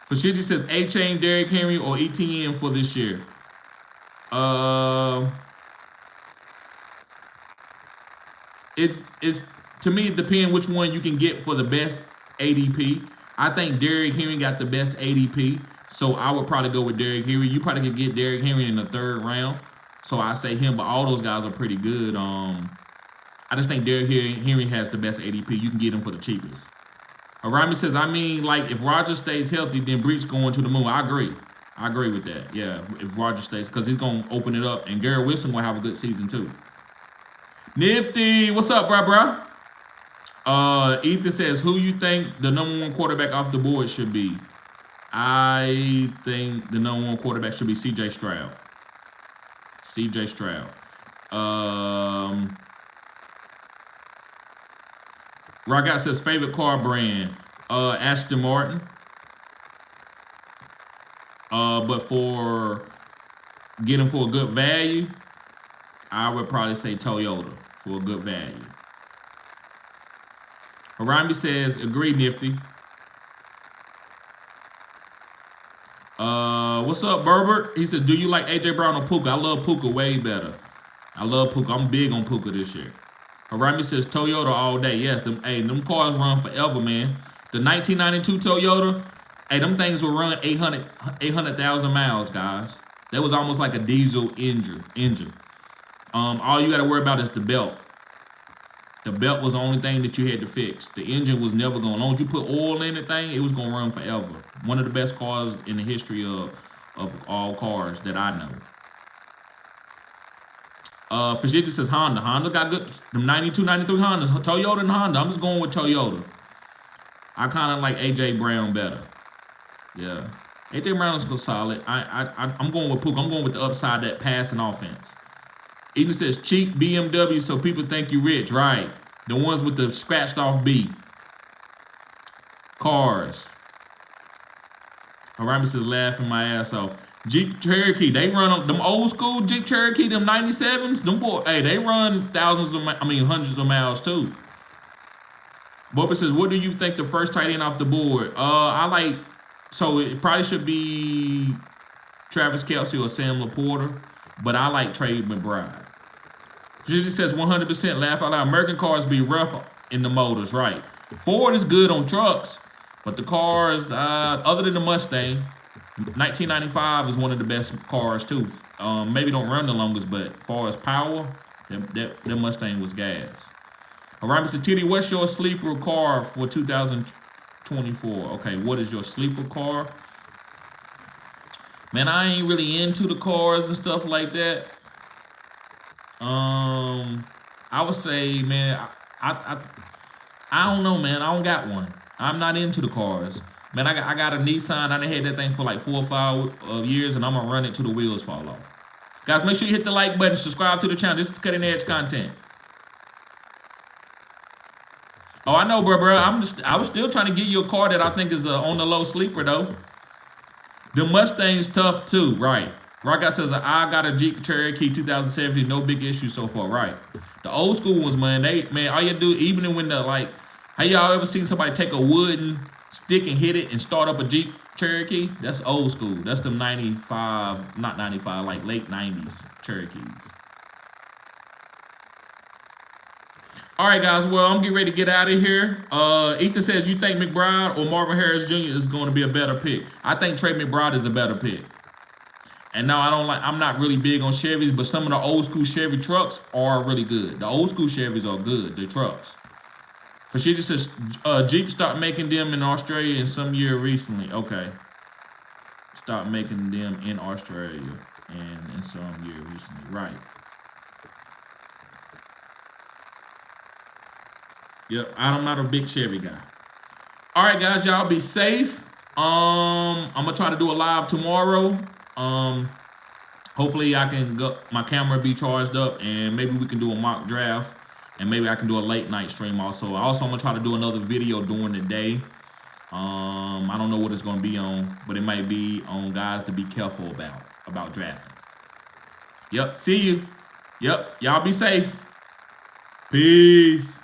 Fashiji says A-Chain, Derrick Henry, or ETN for this year. It's to me, it depends which one you can get for the best ADP. I think Derrick Henry got the best ADP, so I would probably go with Derrick Henry. You probably could get Derrick Henry in the 3rd round, so I say him. But all those guys are pretty good. I just think Derrick Henry has the best ADP. You can get him for the cheapest. Arami says, I mean, like, if Roger stays healthy, then Breach going to the moon. I agree. I agree with that. Yeah, if Roger stays, because he's going to open it up. And Garrett Wilson will have a good season, too. Nifty, what's up, bruh? Ethan says, who you think the #1 quarterback off the board should be? I think the #1 quarterback should be C.J. Stroud. C.J. Stroud. Rock says, favorite car brand? Aston Martin. But for getting for a good value, I would probably say Toyota for a good value. Harami says, agree, Nifty. What's up, Berbert? He said, do you like AJ Brown or Puka? I love Puka way better. I love Puka. I'm big on Puka this year. Harami says, Toyota all day. Yes, them cars run forever, man. The 1992 Toyota, them things will run 800,000 miles, guys. That was almost like a diesel engine. All you got to worry about is the belt. The belt was the only thing that you had to fix. The engine was never going. As long as you put oil in the thing, it was going to run forever. One of the best cars in the history of all cars that I know. Fajita says Honda. Honda got good. Them 92, 93 Hondas. Toyota and Honda. I'm just going with Toyota. I kind of like AJ Brown better. Yeah. AJ Brown is solid. I'm going with Puka. I'm going with the upside, that passing offense. Eden says cheap BMW so people think you rich. Right. The ones with the scratched off B. Cars. Harami says laughing my ass off. Jeep Cherokee, they run them old school Jeep Cherokee, them 97s. Them boy, hey, they run hundreds of miles too. Bubba says, what do you think the first tight end off the board? So it probably should be Travis Kelce or Sam Laporta, but I like Trey McBride. Fujita says 100% laugh out loud. American cars be rough in the motors, right? Ford is good on trucks, but the cars, other than the Mustang, 1995 is one of the best cars too. Maybe don't run the longest, but as far as power, that Mustang was gas. Alright, Mr. Titty, what's your sleeper car for 2024? Okay, what is your sleeper car? Man, I ain't really into the cars and stuff like that. I would say, man, I don't know, man. I don't got one. I'm not into the cars. Man, I got a Nissan. I done had that thing for like 4 or 5 years, and I'm going to run it till the wheels fall off. Guys, make sure you hit the like button. Subscribe to the channel. This is cutting edge content. Oh, I know, bro. I was still trying to get you a car that I think is on the low sleeper, though. The Mustang's tough, too. Right. Rock says, I got a Jeep Cherokee 2017. No big issue so far. Right. The old school ones, man, all you do, even when have y'all ever seen somebody take a wooden stick and hit it and start up a Jeep Cherokee? That's old school. That's them 95, not 95, like late 90s Cherokees. All right, guys. Well, I'm getting ready to get out of here. Ethan says, you think McBride or Marvin Harris Jr. is going to be a better pick? I think Trey McBride is a better pick. And now I'm not really big on Chevys, but some of the old school Chevy trucks are really good. The old school Chevys are good, the trucks. Fashida says, Jeep start making them in Australia in some year recently. Okay. Start making them in Australia and in some year recently. Right. Yep, I'm not a big Chevy guy. All right, guys, y'all be safe. I'm going to try to do a live tomorrow. Hopefully I can my camera be charged up, and maybe we can do a mock draft. And maybe I can do a late night stream also. I'm going to try to do another video during the day. I don't know what it's going to be on, but it might be on guys to be careful about drafting. Yep, see you. Yep, y'all be safe. Peace.